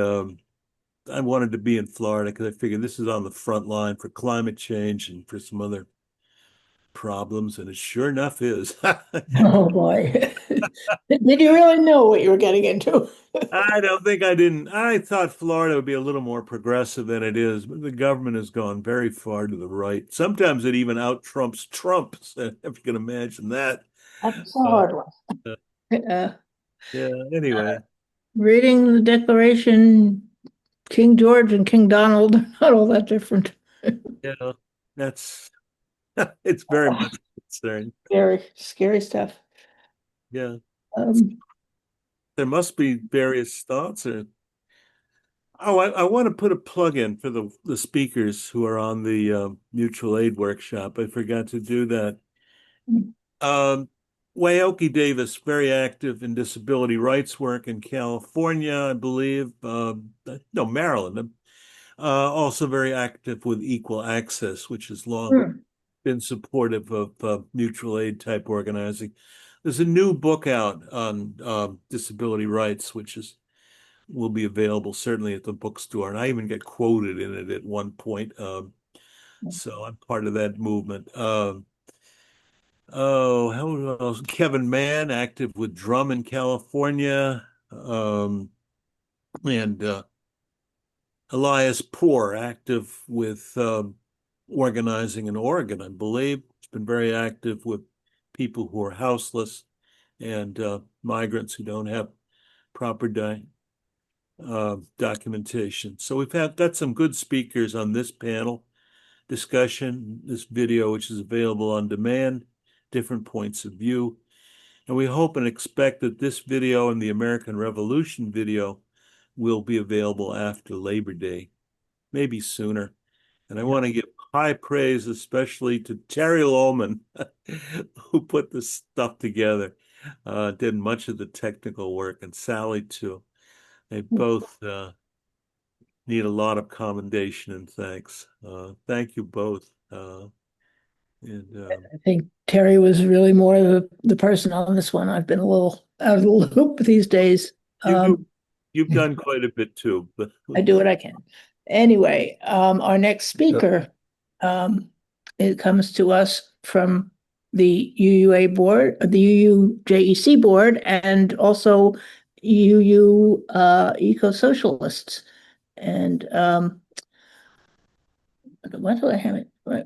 Speaker 5: I wanted to be in Florida because I figured this is on the front line for climate change and for some other problems, and it sure enough is.
Speaker 3: Oh, boy. Did you really know what you were getting into?
Speaker 5: I don't think I didn't. I thought Florida would be a little more progressive than it is, but the government has gone very far to the right. Sometimes it even out-Trumps Trump, if you can imagine that.
Speaker 3: That's a hard one.
Speaker 5: Yeah, anyway.
Speaker 3: Reading the Declaration, King George and King Donald are not all that different.
Speaker 5: Yeah, that's it's very much concerned.
Speaker 3: Scary, scary stuff.
Speaker 5: Yeah.
Speaker 3: Um,
Speaker 5: There must be various thoughts or I want to put a plug in for the speakers who are on the mutual aid workshop. I forgot to do that. Waoki Davis, very active in disability rights work in California, I believe. No, Maryland. Also very active with equal access, which has long been supportive of mutual aid type organizing. There's a new book out on disability rights, which will be available certainly at the bookstore, and I even get quoted in it at one point. So I'm part of that movement. Oh, how else? Kevin Mann, active with Drum in California, and Elias Poor, active with organizing in Oregon, I believe. He's been very active with people who are houseless and migrants who don't have proper documentation. So we've got some good speakers on this panel discussion, this video, which is available on demand, different points of view. And we hope and expect that this video and the American Revolution video will be available after Labor Day, maybe sooner. And I want to give high praise, especially to Terry Lohlman, who put this stuff together, did much of the technical work, and Sally too. They both need a lot of commendation and thanks. Thank you both.
Speaker 3: I think Terry was really more the person on this one. I've been a little out of the loop these days.
Speaker 5: You've done quite a bit too, but
Speaker 3: I do what I can. Anyway, our next speaker, it comes to us from the UUA board, the UUJEC board, and also UU EcoSocialists. And why do I have it? Right.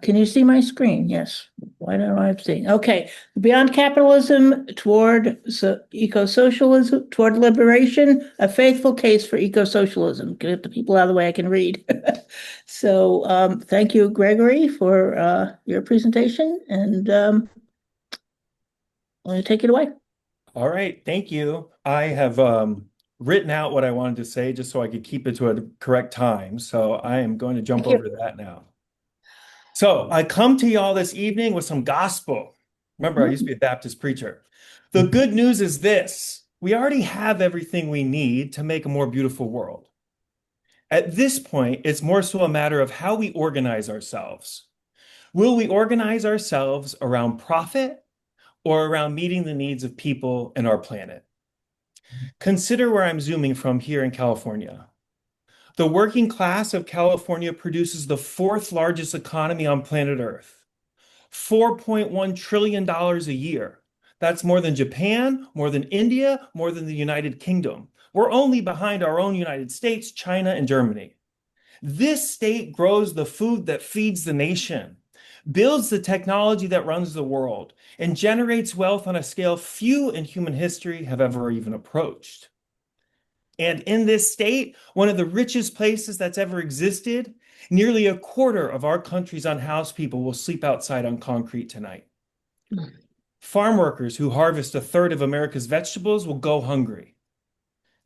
Speaker 3: Can you see my screen? Yes. Why don't I see? Okay. Beyond capitalism toward eco-socialism, toward liberation, a faithful case for eco-socialism. Get the people out of the way I can read. So thank you, Gregory, for your presentation, and want to take it away.
Speaker 7: All right, thank you. I have written out what I wanted to say just so I could keep it to a correct time. So I am going to jump over to that now. So I come to y'all this evening with some gospel. Remember, I used to be a Baptist preacher. The good news is this: we already have everything we need to make a more beautiful world. At this point, it's more so a matter of how we organize ourselves. Will we organize ourselves around profit or around meeting the needs of people and our planet? Consider where I'm zooming from here in California. The working class of California produces the fourth largest economy on planet Earth, $4.1 trillion a year. That's more than Japan, more than India, more than the United Kingdom. We're only behind our own United States, China, and Germany. This state grows the food that feeds the nation, builds the technology that runs the world, and generates wealth on a scale few in human history have ever even approached. And in this state, one of the richest places that's ever existed, nearly a quarter of our country's unhoused people will sleep outside on concrete tonight. Farm workers who harvest a third of America's vegetables will go hungry.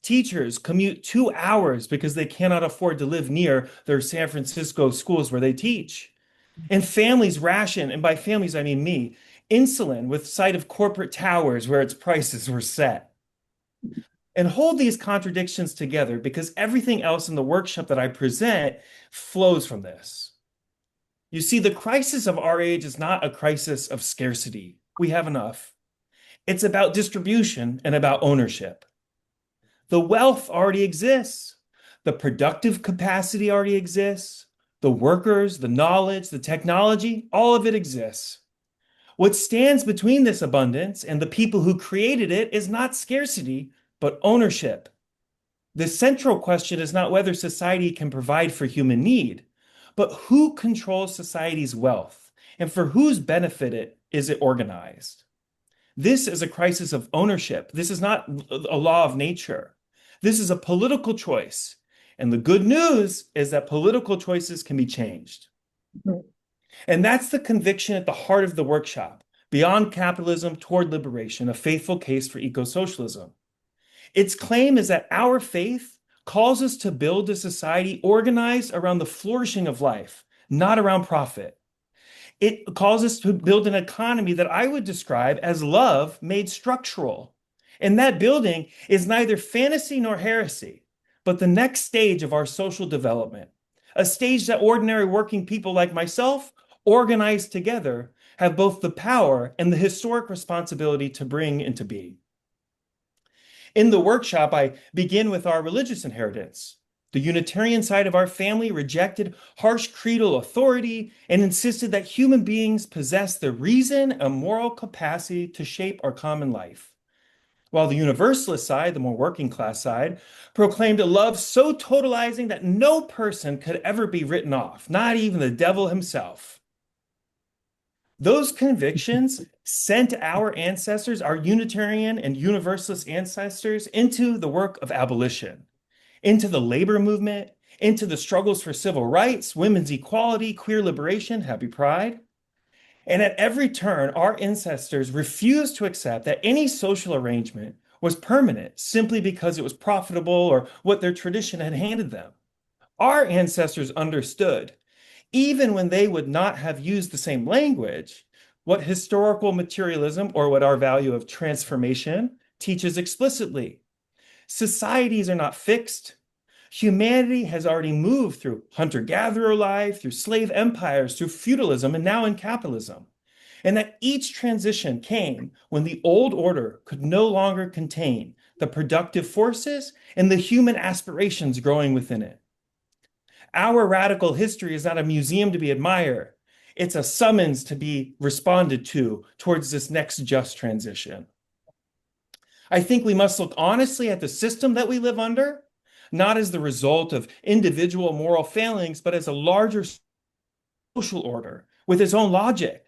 Speaker 7: Teachers commute 2 hours because they cannot afford to live near their San Francisco schools where they teach. And families ration, and by families I mean me, insulin with sight of corporate towers where its prices were set. And hold these contradictions together because everything else in the workshop that I present flows from this. You see, the crisis of our age is not a crisis of scarcity. We have enough. It's about distribution and about ownership. The wealth already exists. The productive capacity already exists. The workers, the knowledge, the technology, all of it exists. What stands between this abundance and the people who created it is not scarcity, but ownership. The central question is not whether society can provide for human need, but who controls society's wealth and for whose benefit is it organized. This is a crisis of ownership. This is not a law of nature. This is a political choice. And the good news is that political choices can be changed. And that's the conviction at the heart of the workshop, Beyond Capitalism Toward Liberation, a faithful case for eco-socialism. Its claim is that our faith calls us to build a society organized around the flourishing of life, not around profit. It calls us to build an economy that I would describe as love made structural. And that building is neither fantasy nor heresy, but the next stage of our social development, a stage that ordinary working people like myself, organized together, have both the power and the historic responsibility to bring into being. In the workshop, I begin with our religious inheritance. The Unitarian side of our family rejected harsh creedal authority and insisted that human beings possess the reason and moral capacity to shape our common life. While the Universalist side, the more working class side, proclaimed a love so totalizing that no person could ever be written off, not even the devil himself. Those convictions sent our ancestors, our Unitarian and Universalist ancestors, into the work of abolition, into the labor movement, into the struggles for civil rights, women's equality, queer liberation, happy pride. And at every turn, our ancestors refused to accept that any social arrangement was permanent simply because it was profitable or what their tradition had handed them. Our ancestors understood, even when they would not have used the same language, what historical materialism or what our value of transformation teaches explicitly. Societies are not fixed. Humanity has already moved through hunter-gatherer life, through slave empires, through feudalism, and now in capitalism. And that each transition came when the old order could no longer contain the productive forces and the human aspirations growing within it. Our radical history is not a museum to be admired. It's a summons to be responded to towards this next just transition. I think we must look honestly at the system that we live under, not as the result of individual moral failings, but as a larger social order with its own logic.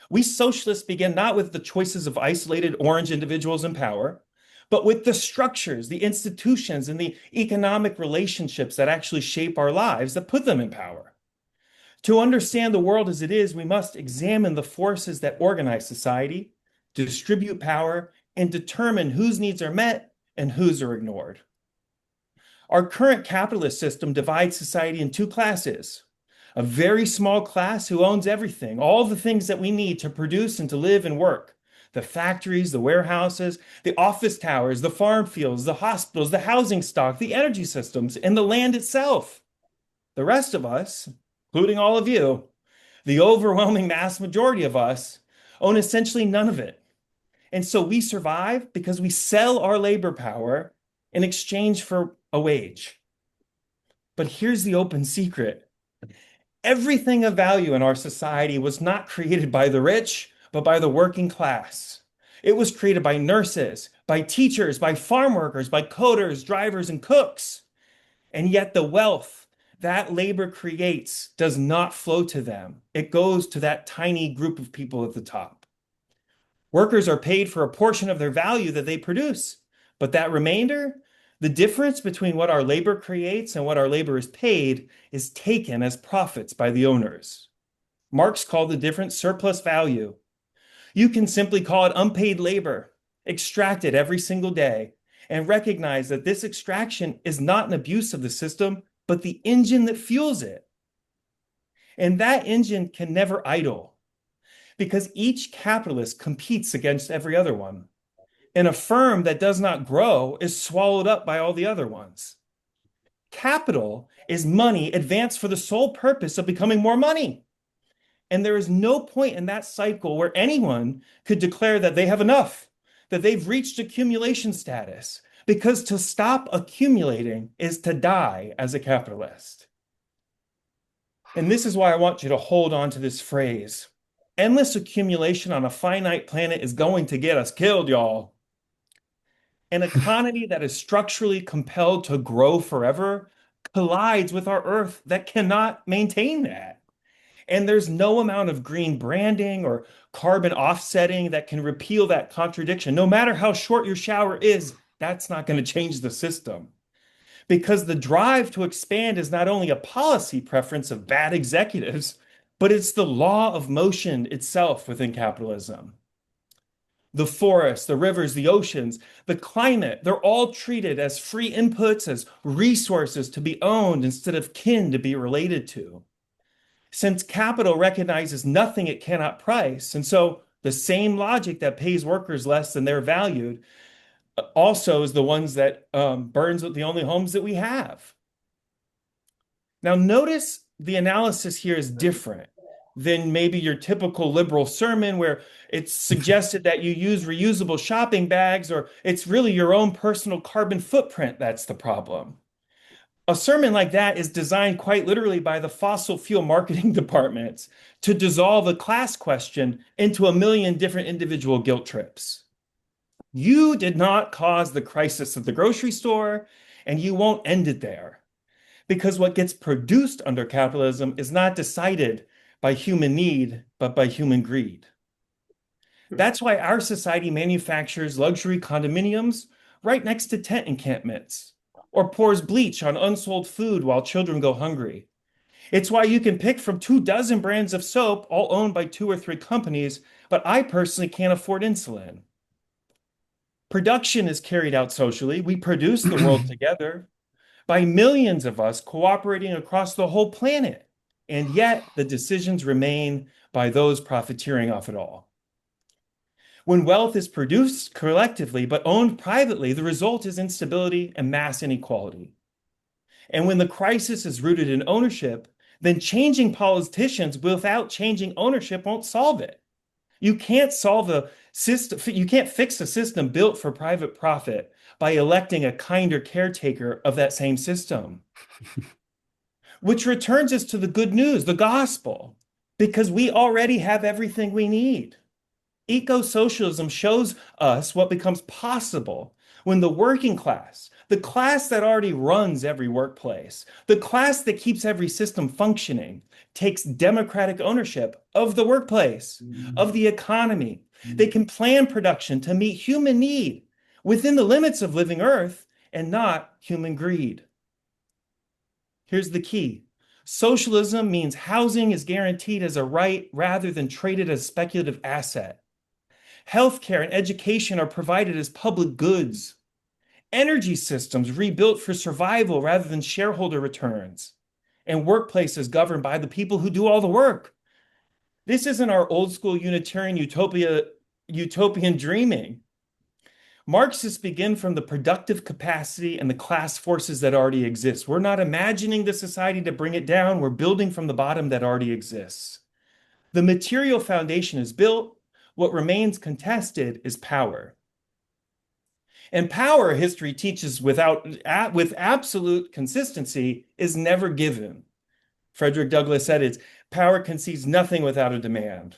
Speaker 7: We socialists begin not with the choices of isolated orange individuals in power, but with the structures, the institutions, and the economic relationships that actually shape our lives, that put them in power. To understand the world as it is, we must examine the forces that organize society, distribute power, and determine whose needs are met and whose are ignored. Our current capitalist system divides society in two classes. A very small class who owns everything, all the things that we need to produce and to live and work. The factories, the warehouses, the office towers, the farm fields, the hospitals, the housing stock, the energy systems, and the land itself. The rest of us, including all of you, the overwhelming mass majority of us, own essentially none of it. And so we survive because we sell our labor power in exchange for a wage. But here's the open secret. Everything of value in our society was not created by the rich, but by the working class. It was created by nurses, by teachers, by farm workers, by coders, drivers, and cooks. And yet the wealth that labor creates does not flow to them. It goes to that tiny group of people at the top. Workers are paid for a portion of their value that they produce, but that remainder, the difference between what our labor creates and what our labor is paid, is taken as profits by the owners. Marx called the difference surplus value. You can simply call it unpaid labor, extracted every single day, and recognize that this extraction is not an abuse of the system, but the engine that fuels it. And that engine can never idle, because each capitalist competes against every other one. And a firm that does not grow is swallowed up by all the other ones. Capital is money advanced for the sole purpose of becoming more money. And there is no point in that cycle where anyone could declare that they have enough, that they've reached accumulation status, because to stop accumulating is to die as a capitalist. And this is why I want you to hold on to this phrase. Endless accumulation on a finite planet is going to get us killed, y'all. An economy that is structurally compelled to grow forever collides with our Earth that cannot maintain that. And there's no amount of green branding or carbon offsetting that can repeal that contradiction. No matter how short your shower is, that's not going to change the system. Because the drive to expand is not only a policy preference of bad executives, but it's the law of motion itself within capitalism. The forests, the rivers, the oceans, the climate, they're all treated as free inputs, as resources to be owned instead of kin to be related to. Since capital recognizes nothing it cannot price, and so the same logic that pays workers less than they're valued also is the ones that burns the only homes that we have. Now, notice the analysis here is different than maybe your typical liberal sermon where it's suggested that you use reusable shopping bags, or it's really your own personal carbon footprint that's the problem. A sermon like that is designed quite literally by the fossil fuel marketing departments to dissolve a class question into a million different individual guilt trips. You did not cause the crisis at the grocery store, and you won't end it there. Because what gets produced under capitalism is not decided by human need, but by human greed. That's why our society manufactures luxury condominiums right next to tent encampments, or pours bleach on unsold food while children go hungry. It's why you can pick from 24 brands of soap, all owned by 2 or 3 companies, but I personally can't afford insulin. Production is carried out socially. We produce the world together by millions of us cooperating across the whole planet. And yet the decisions remain by those profiteering off it all. When wealth is produced collectively but owned privately, the result is instability and mass inequality. And when the crisis is rooted in ownership, then changing politicians without changing ownership won't solve it. You can't solve a system, you can't fix a system built for private profit by electing a kinder caretaker of that same system. Which returns us to the good news, the gospel, because we already have everything we need. EcoSocialism shows us what becomes possible when the working class, the class that already runs every workplace, the class that keeps every system functioning, takes democratic ownership of the workplace, of the economy. They can plan production to meet human need within the limits of living Earth and not human greed. Here's the key. Socialism means housing is guaranteed as a right rather than traded as a speculative asset. Healthcare and education are provided as public goods. Energy systems rebuilt for survival rather than shareholder returns. And workplaces governed by the people who do all the work. This isn't our old school Unitarian utopian dreaming. Marxists begin from the productive capacity and the class forces that already exist. We're not imagining the society to bring it down. We're building from the bottom that already exists. The material foundation is built. What remains contested is power. And power, history teaches with absolute consistency, is never given. Frederick Douglass said it's power concedes nothing without a demand.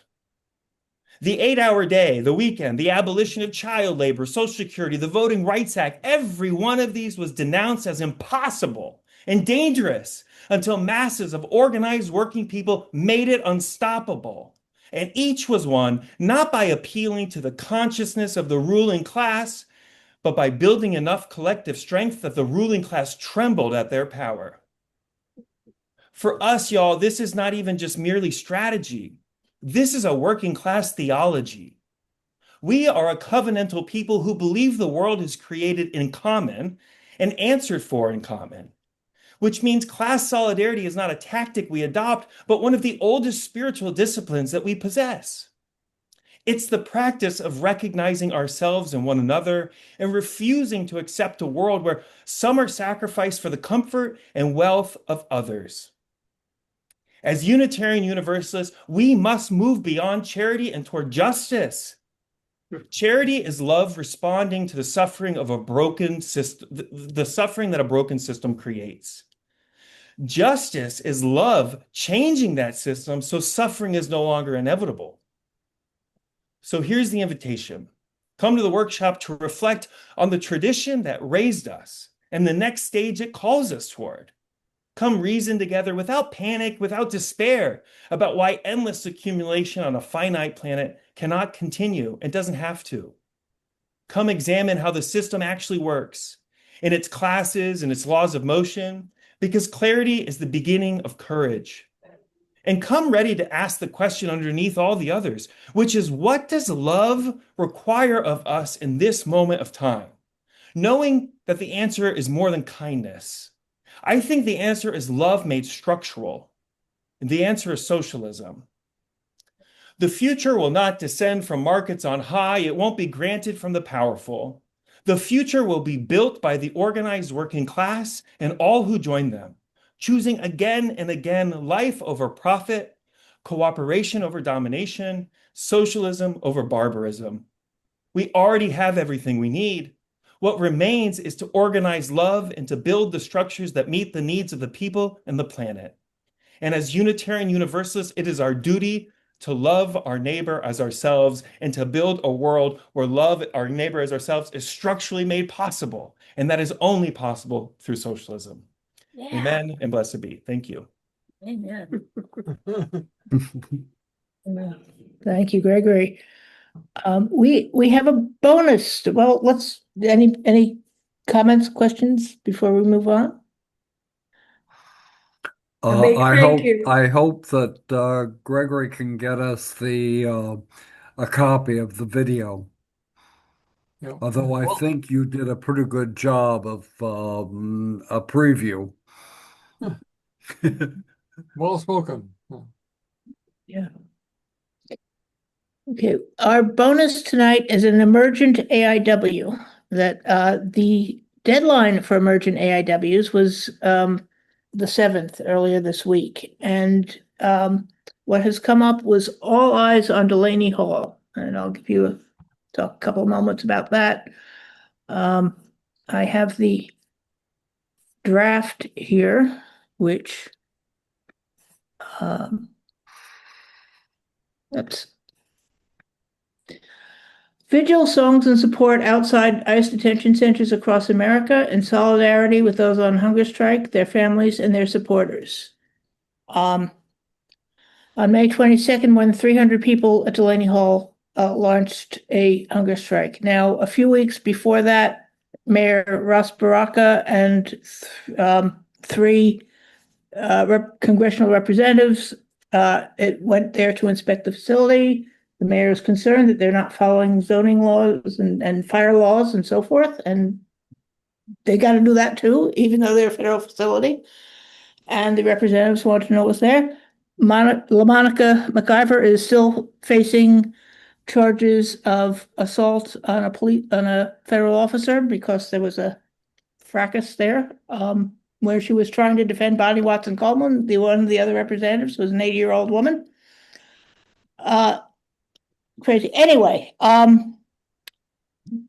Speaker 7: The 8-hour day, the weekend, the abolition of child labor, Social Security, the Voting Rights Act, every one of these was denounced as impossible and dangerous until masses of organized working people made it unstoppable. And each was won not by appealing to the consciousness of the ruling class, but by building enough collective strength that the ruling class trembled at their power. For us, y'all, this is not even just merely strategy. This is a working class theology. We are a covenantal people who believe the world is created in common and answered for in common, which means class solidarity is not a tactic we adopt, but one of the oldest spiritual disciplines that we possess. It's the practice of recognizing ourselves and one another and refusing to accept a world where some are sacrificed for the comfort and wealth of others. As Unitarian Universalists, we must move beyond charity and toward justice. Charity is love responding to the suffering of a broken system, the suffering that a broken system creates. Justice is love changing that system so suffering is no longer inevitable. So here's the invitation. Come to the workshop to reflect on the tradition that raised us and the next stage it calls us toward. Come reason together without panic, without despair, about why endless accumulation on a finite planet cannot continue and doesn't have to. Come examine how the system actually works in its classes and its laws of motion, because clarity is the beginning of courage. And come ready to ask the question underneath all the others, which is, what does love require of us in this moment of time? Knowing that the answer is more than kindness. I think the answer is love made structural. And the answer is socialism. The future will not descend from markets on high. It won't be granted from the powerful. The future will be built by the organized working class and all who join them, choosing again and again life over profit, cooperation over domination, socialism over barbarism. We already have everything we need. What remains is to organize love and to build the structures that meet the needs of the people and the planet. And as Unitarian Universalists, it is our duty to love our neighbor as ourselves and to build a world where love our neighbor as ourselves is structurally made possible. And that is only possible through socialism. Yeah. Amen and blessed be. Thank you.
Speaker 3: Amen. Thank you, Gregory. We have a bonus. Well, any comments, questions before we move on?
Speaker 2: I
Speaker 8: hope that Gregory can get us a copy of the video.
Speaker 4: Yeah.
Speaker 8: Although I think you did a pretty good job of a preview.
Speaker 4: Well spoken.
Speaker 3: Yeah. Okay, our bonus tonight is an emergent AIW. That the deadline for emergent AIWs was the 7th, earlier this week, and what has come up was all eyes on Delaney Hall, and I'll give you a couple of moments about that. I have the draft here, which that's vigil songs in support outside ICE detention centers across America in solidarity with those on hunger strike, their families, and their supporters. On May 22nd, more than 300 people at Delaney Hall launched a hunger strike. Now, a few weeks before that, Mayor Ross Baraka and three congressional representatives went there to inspect the facility. The mayor is concerned that they're not following zoning laws and fire laws and so forth, and they got to do that too, even though they're a federal facility. And the representatives want to know what's there. LaMonica McIver is still facing charges of assault on a federal officer because there was a fracas there, where she was trying to defend Bonnie Watson Coleman. One of the other representatives was an 80-year-old woman. Crazy. Anyway,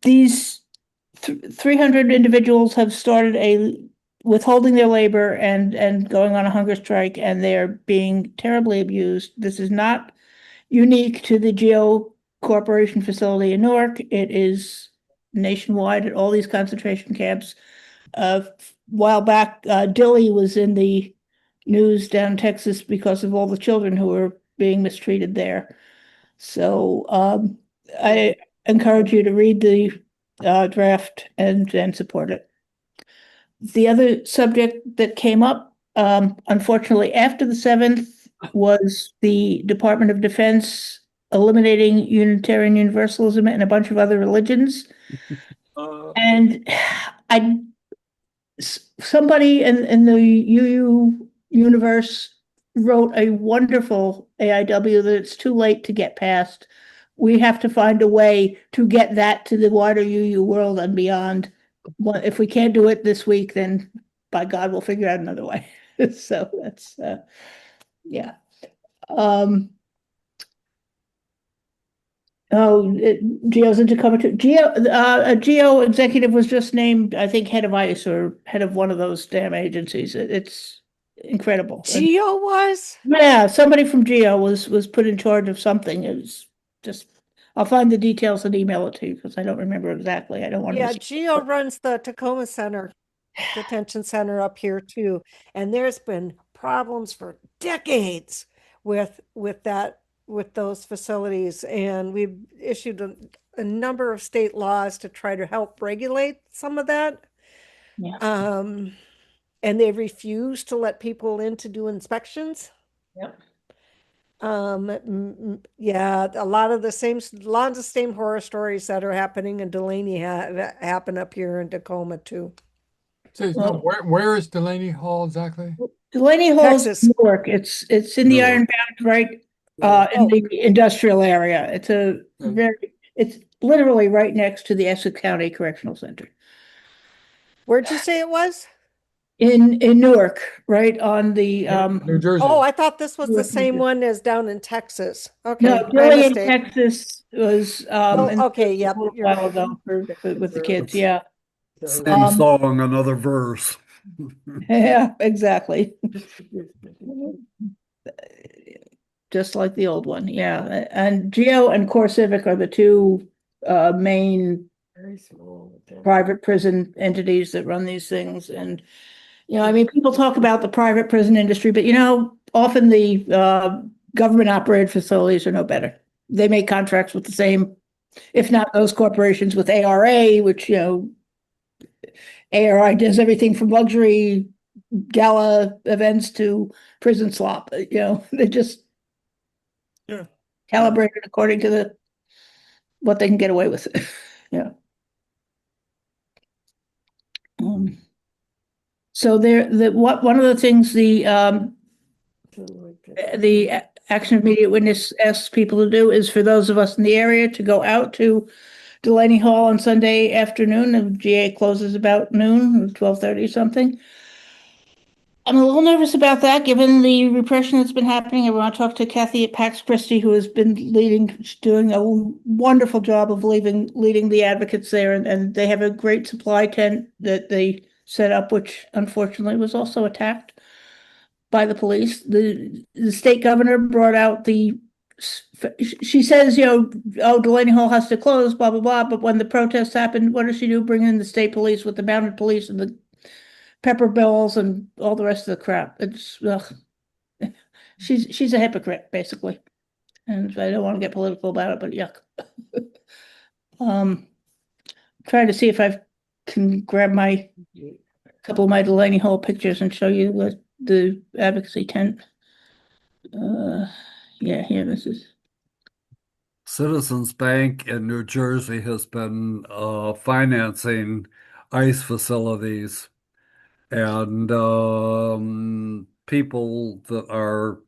Speaker 3: these 300 individuals have started withholding their labor and going on a hunger strike, and they're being terribly abused. This is not unique to the Geo Corporation facility in Newark. It is nationwide at all these concentration camps. A while back, Dilley was in the news down in Texas because of all the children who were being mistreated there. So I encourage you to read the draft and support it. The other subject that came up, unfortunately, after the 7th was the Department of Defense eliminating Unitarian Universalism and a bunch of other religions. And somebody in the UU universe wrote a wonderful AIW that it's too late to get past. We have to find a way to get that to the wider UU world and beyond. Well, if we can't do it this week, then by God, we'll figure out another way. So that's, yeah. Geo's into Tacoma too. A Geo executive was just named, I think, head of ICE or head of one of those damn agencies. It's incredible.
Speaker 1: Geo was?
Speaker 3: Yeah, somebody from Geo was put in charge of something. It was just, I'll find the details and email it to you because I don't remember exactly. I don't want
Speaker 1: Yeah,
Speaker 3: to.
Speaker 1: Geo runs the Tacoma Center, detention center up here too. And there's been problems for decades with those facilities. And we've issued a number of state laws to try to help regulate some of that.
Speaker 3: Yeah.
Speaker 1: And they refuse to let people in to do inspections.
Speaker 3: Yep.
Speaker 1: Yeah, a lot of the same horror stories that are happening in Delaney happen up here in Tacoma too.
Speaker 4: So,
Speaker 3: Well-
Speaker 4: where is Delaney Hall exactly?
Speaker 3: Delaney Hall is
Speaker 1: Texas.
Speaker 3: Newark. It's in the
Speaker 8: Newark.
Speaker 3: Iron Bound, right? In
Speaker 1: Oh.
Speaker 3: the industrial area. It's literally right next to the Essex County Correctional Center.
Speaker 1: Where'd you say it was?
Speaker 3: In Newark, right on the
Speaker 4: New Jersey.
Speaker 1: Oh, I thought this was the
Speaker 3: Newark, New
Speaker 1: same
Speaker 3: Jersey.
Speaker 1: one as down in Texas. Okay,
Speaker 3: No,
Speaker 1: my
Speaker 3: Dilley in
Speaker 1: mistake.
Speaker 3: Texas was
Speaker 1: Okay, yep,
Speaker 3: a little
Speaker 1: you're
Speaker 3: while
Speaker 1: right.
Speaker 3: ago with the kids, yeah.
Speaker 8: Same song, another verse.
Speaker 3: Yeah, exactly. Just like the old one, yeah. And Geo and Core Civic are the two main private prison entities that run these things. And, I mean, people talk about the private prison industry, but, often the government operated facilities are no better. They make contracts with the same, if not those corporations, with ARA, which, ARI does everything from luxury gala events to prison slop. They just calibrated according to what they can get away with. Yeah. So one of the things the Action of Immediate Witness asks people to do is for those of us in the area to go out to Delaney Hall on Sunday afternoon. The GA closes about noon, 12:30 something. I'm a little nervous about that, given the repression that's been happening. I want to talk to Kathy at Pax Christi, who has been doing a wonderful job of leading the advocates there, and they have a great supply tent that they set up, which unfortunately was also attacked by the police. The state governor brought out she says, Delaney Hall has to close, blah, blah, blah. But when the protests happened, what does she do? Bring in the state police with the mounted police and the pepper bells and all the rest of the crap. It's she's a hypocrite, basically. And I don't want to get political about it, but yuck. Trying to see if I can grab a couple of my Delaney Hall pictures and show you the advocacy tent. Yeah, here this is.
Speaker 8: Citizens Bank in New Jersey has been financing ICE facilities, and people that are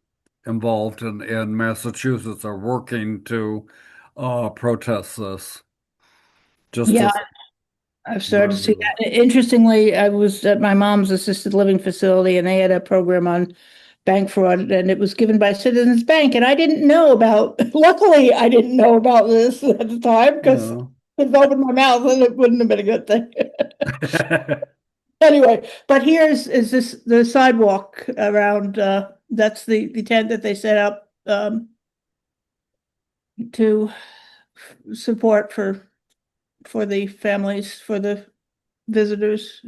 Speaker 8: involved in Massachusetts are working to protest this. Just
Speaker 3: Yeah,
Speaker 8: to
Speaker 3: I've started to see
Speaker 8: remember.
Speaker 3: that. Interestingly, I was at my mom's assisted living facility and they had a program on bank fraud and it was given by Citizens Bank. And I didn't know about, luckily, I didn't know about this at the time because
Speaker 8: No.
Speaker 3: if I opened my mouth and it wouldn't have been a good thing. Anyway, but here's is this the sidewalk around that's the tent that they set up to support for the families, for the visitors.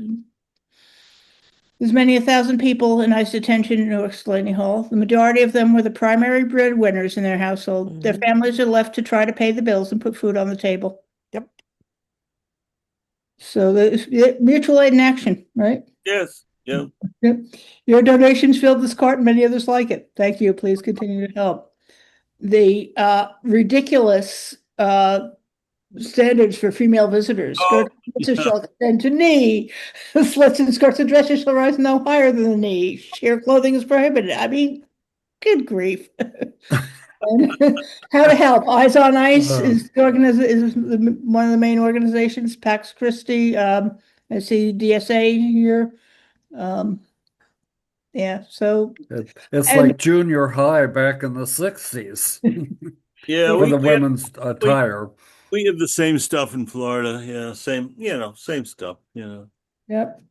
Speaker 3: There's many 1,000 people in ICE detention in Newark Delaney Hall. The majority of them were the primary breadwinners in their household. Their families are left to try to pay the bills and put food on the table.
Speaker 1: Yep.
Speaker 3: So the mutual aid in action, right?
Speaker 5: Yes. Yeah.
Speaker 3: Yep. Your donations filled this cart and many others like it. Thank you. Please continue to help. The ridiculous standards for female visitors.
Speaker 5: Oh,
Speaker 3: Skirts shall extend to knee. Slits and skirts and dresses shall rise no higher than the knee. Sheer clothing is prohibited. I mean, good grief. How to help? Eyes on Ice is one of the main organizations. Pax Christi. I see DSA here. Yeah, so
Speaker 8: It's
Speaker 3: and-
Speaker 8: like junior high back in the 60s
Speaker 5: Yeah,
Speaker 8: for the
Speaker 5: we
Speaker 8: women's attire.
Speaker 5: we have the same stuff in Florida. Yeah, same, same stuff,
Speaker 3: Yep.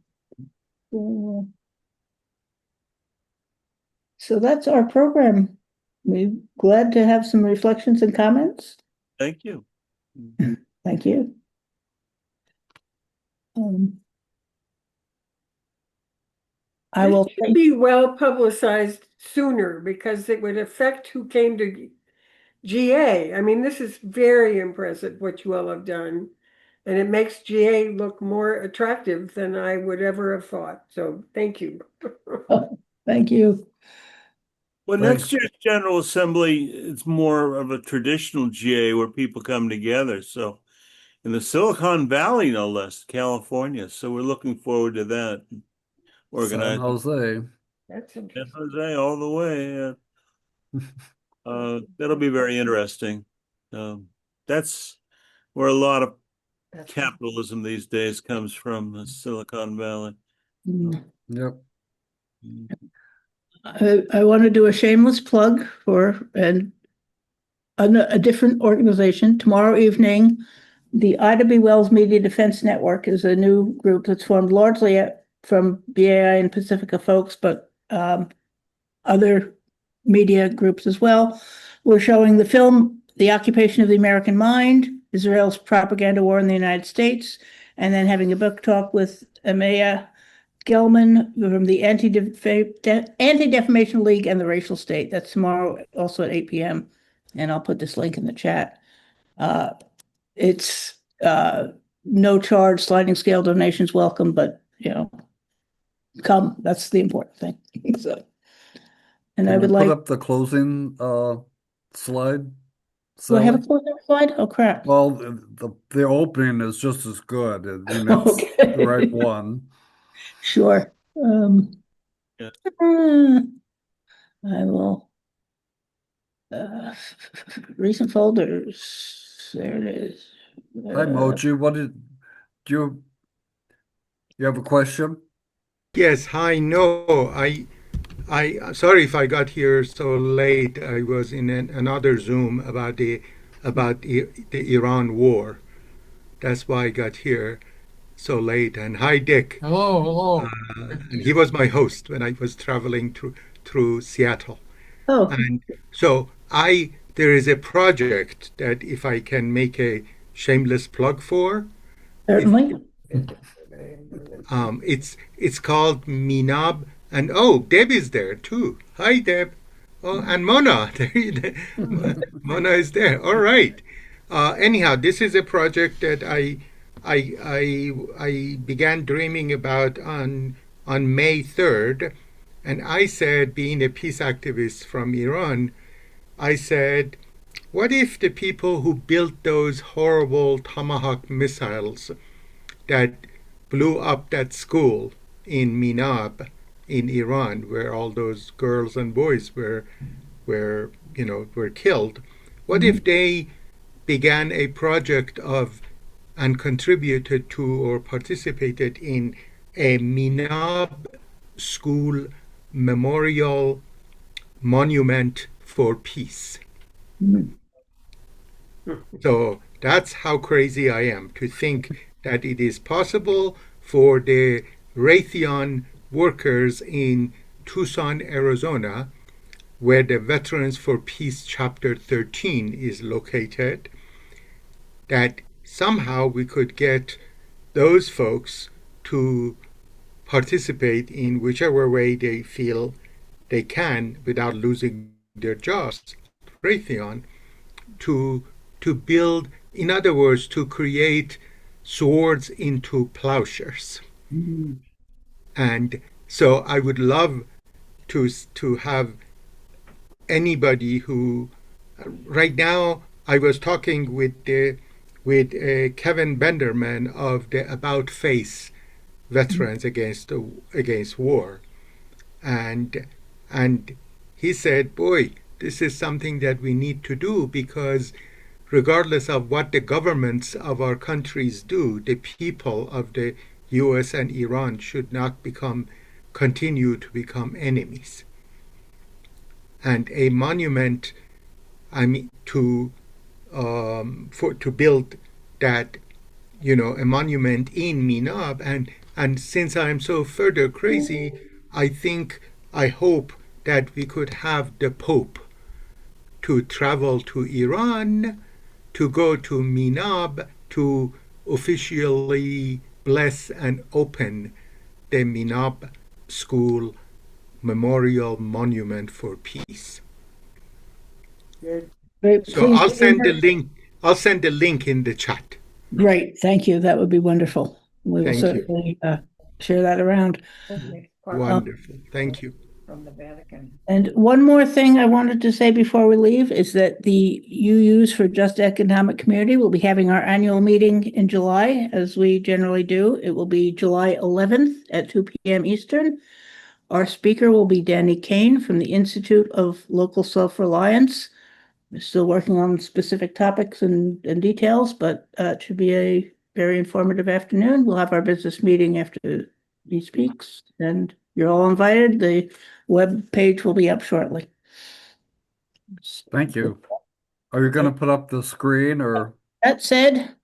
Speaker 3: So that's our program. We're glad to have some reflections and comments.
Speaker 5: Thank you.
Speaker 3: Thank you. I will
Speaker 2: This should be well publicized sooner because it would affect who came to GA. I mean, this is very impressive what you all have done. And it makes GA look more attractive than I would ever have thought. So thank you.
Speaker 3: Thank you.
Speaker 5: Well,
Speaker 8: Thanks.
Speaker 5: next year's General Assembly, it's more of a traditional GA where people come together. So in the Silicon Valley, no less, California. So we're looking forward to that.
Speaker 8: San
Speaker 5: Organizing
Speaker 8: Jose.
Speaker 2: That's
Speaker 5: San
Speaker 2: interesting.
Speaker 5: Jose all the way. That'll be very interesting. That's where a lot of capitalism these days comes from, the Silicon Valley.
Speaker 8: Yep.
Speaker 3: I want to do a shameless plug for a different organization. Tomorrow evening, the Ida B. Wells Media Defense Network is a new group that's formed largely from BAI and Pacifica folks, but other media groups as well. We're showing the film, The Occupation of the American Mind, Israel's Propaganda War in the United States, and then having a book talk with Amaya Gelman from the Anti-Defamation League and the Racial State. That's tomorrow also at 8 p.m. And I'll put this link in the chat. It's no charge, sliding scale donations welcome, but come. That's the important thing. So, and I
Speaker 8: Can
Speaker 3: would
Speaker 8: you put
Speaker 3: like.
Speaker 8: up the closing slide?
Speaker 3: Do I have a
Speaker 8: Sally?
Speaker 3: closing slide? Oh crap.
Speaker 8: Well, the opening is just as good. I mean, it's
Speaker 3: Okay.
Speaker 8: the right one.
Speaker 3: Sure.
Speaker 5: Yeah.
Speaker 3: I will. Recent folders. There it is.
Speaker 8: Hi, Moji. Do you have a question?
Speaker 9: Yes, hi. No, sorry if I got here so late. I was in another Zoom about the Iran war. That's why I got here so late. And hi, Dick.
Speaker 4: Hello.
Speaker 9: And he was my host when I was traveling through Seattle.
Speaker 3: Oh,
Speaker 9: And so there is a project that if I can make a shameless plug for,
Speaker 3: certainly.
Speaker 9: it's called Minab, and oh, Deb is there too. Hi, Deb. Oh, and Mona. Mona is there. All right. Anyhow, this is a project that I began dreaming about on May 3rd, and I said, being a peace activist from Iran, I said, what if the people who built those horrible Tomahawk missiles that blew up that school in Minab in Iran, where all those girls and boys were killed, what if they began a project of and contributed to or participated in a Minab school memorial monument for peace. So that's how crazy I am to think that it is possible for the Raytheon workers in Tucson, Arizona, where the Veterans for Peace Chapter 13 is located, that somehow we could get those folks to participate in whichever way they feel they can without losing their jobs, Raytheon, to build, in other words, to create swords into plowshares. And so I would love to have anybody who, right now I was talking with Kevin Benderman of the About Face Veterans Against War, and he said, boy, this is something that we need to do, because regardless of what the governments of our countries do, the people of the US and Iran should not continue to become enemies. And a monument, I mean, to build that, a monument in Minab, and since I'm so further crazy, I hope that we could have the Pope to travel to Iran, to go to Minab, to officially bless and open the Minab School Memorial Monument for Peace.
Speaker 3: Great.
Speaker 9: So
Speaker 3: Please
Speaker 9: I'll
Speaker 3: do
Speaker 9: send the
Speaker 3: that.
Speaker 9: link. I'll send the link in the chat.
Speaker 3: Great, thank you. That would be wonderful. We will
Speaker 9: Thank you.
Speaker 3: certainly share that around.
Speaker 9: Wonderful. Thank you.
Speaker 1: From the Vatican.
Speaker 3: And one more thing I wanted to say before we leave is that the UUs for Just Economic Community will be having our annual meeting in July, as we generally do. It will be July 11th at 2 p.m. Eastern. Our speaker will be Danny Kane from the Institute of Local Self-Reliance. We're still working on specific topics and details, but it should be a very informative afternoon. We'll have our business meeting after he speaks, and you're all invited. The web page will be up shortly.
Speaker 8: Thank you. Are you going to put up the screen or?
Speaker 3: That said,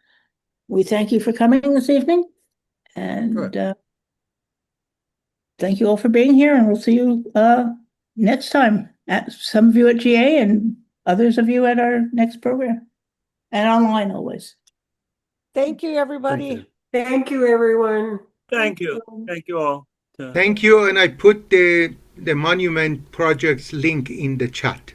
Speaker 3: we thank you for coming this evening, and
Speaker 8: Good.
Speaker 3: thank you all for being here, and we'll see you next time. Some of you at GA and others of you at our next program, and online always.
Speaker 1: Thank you, everybody.
Speaker 2: Thank you, everyone.
Speaker 5: Thank you. Thank you all.
Speaker 9: Thank you, and I put the monument project's link in the chat.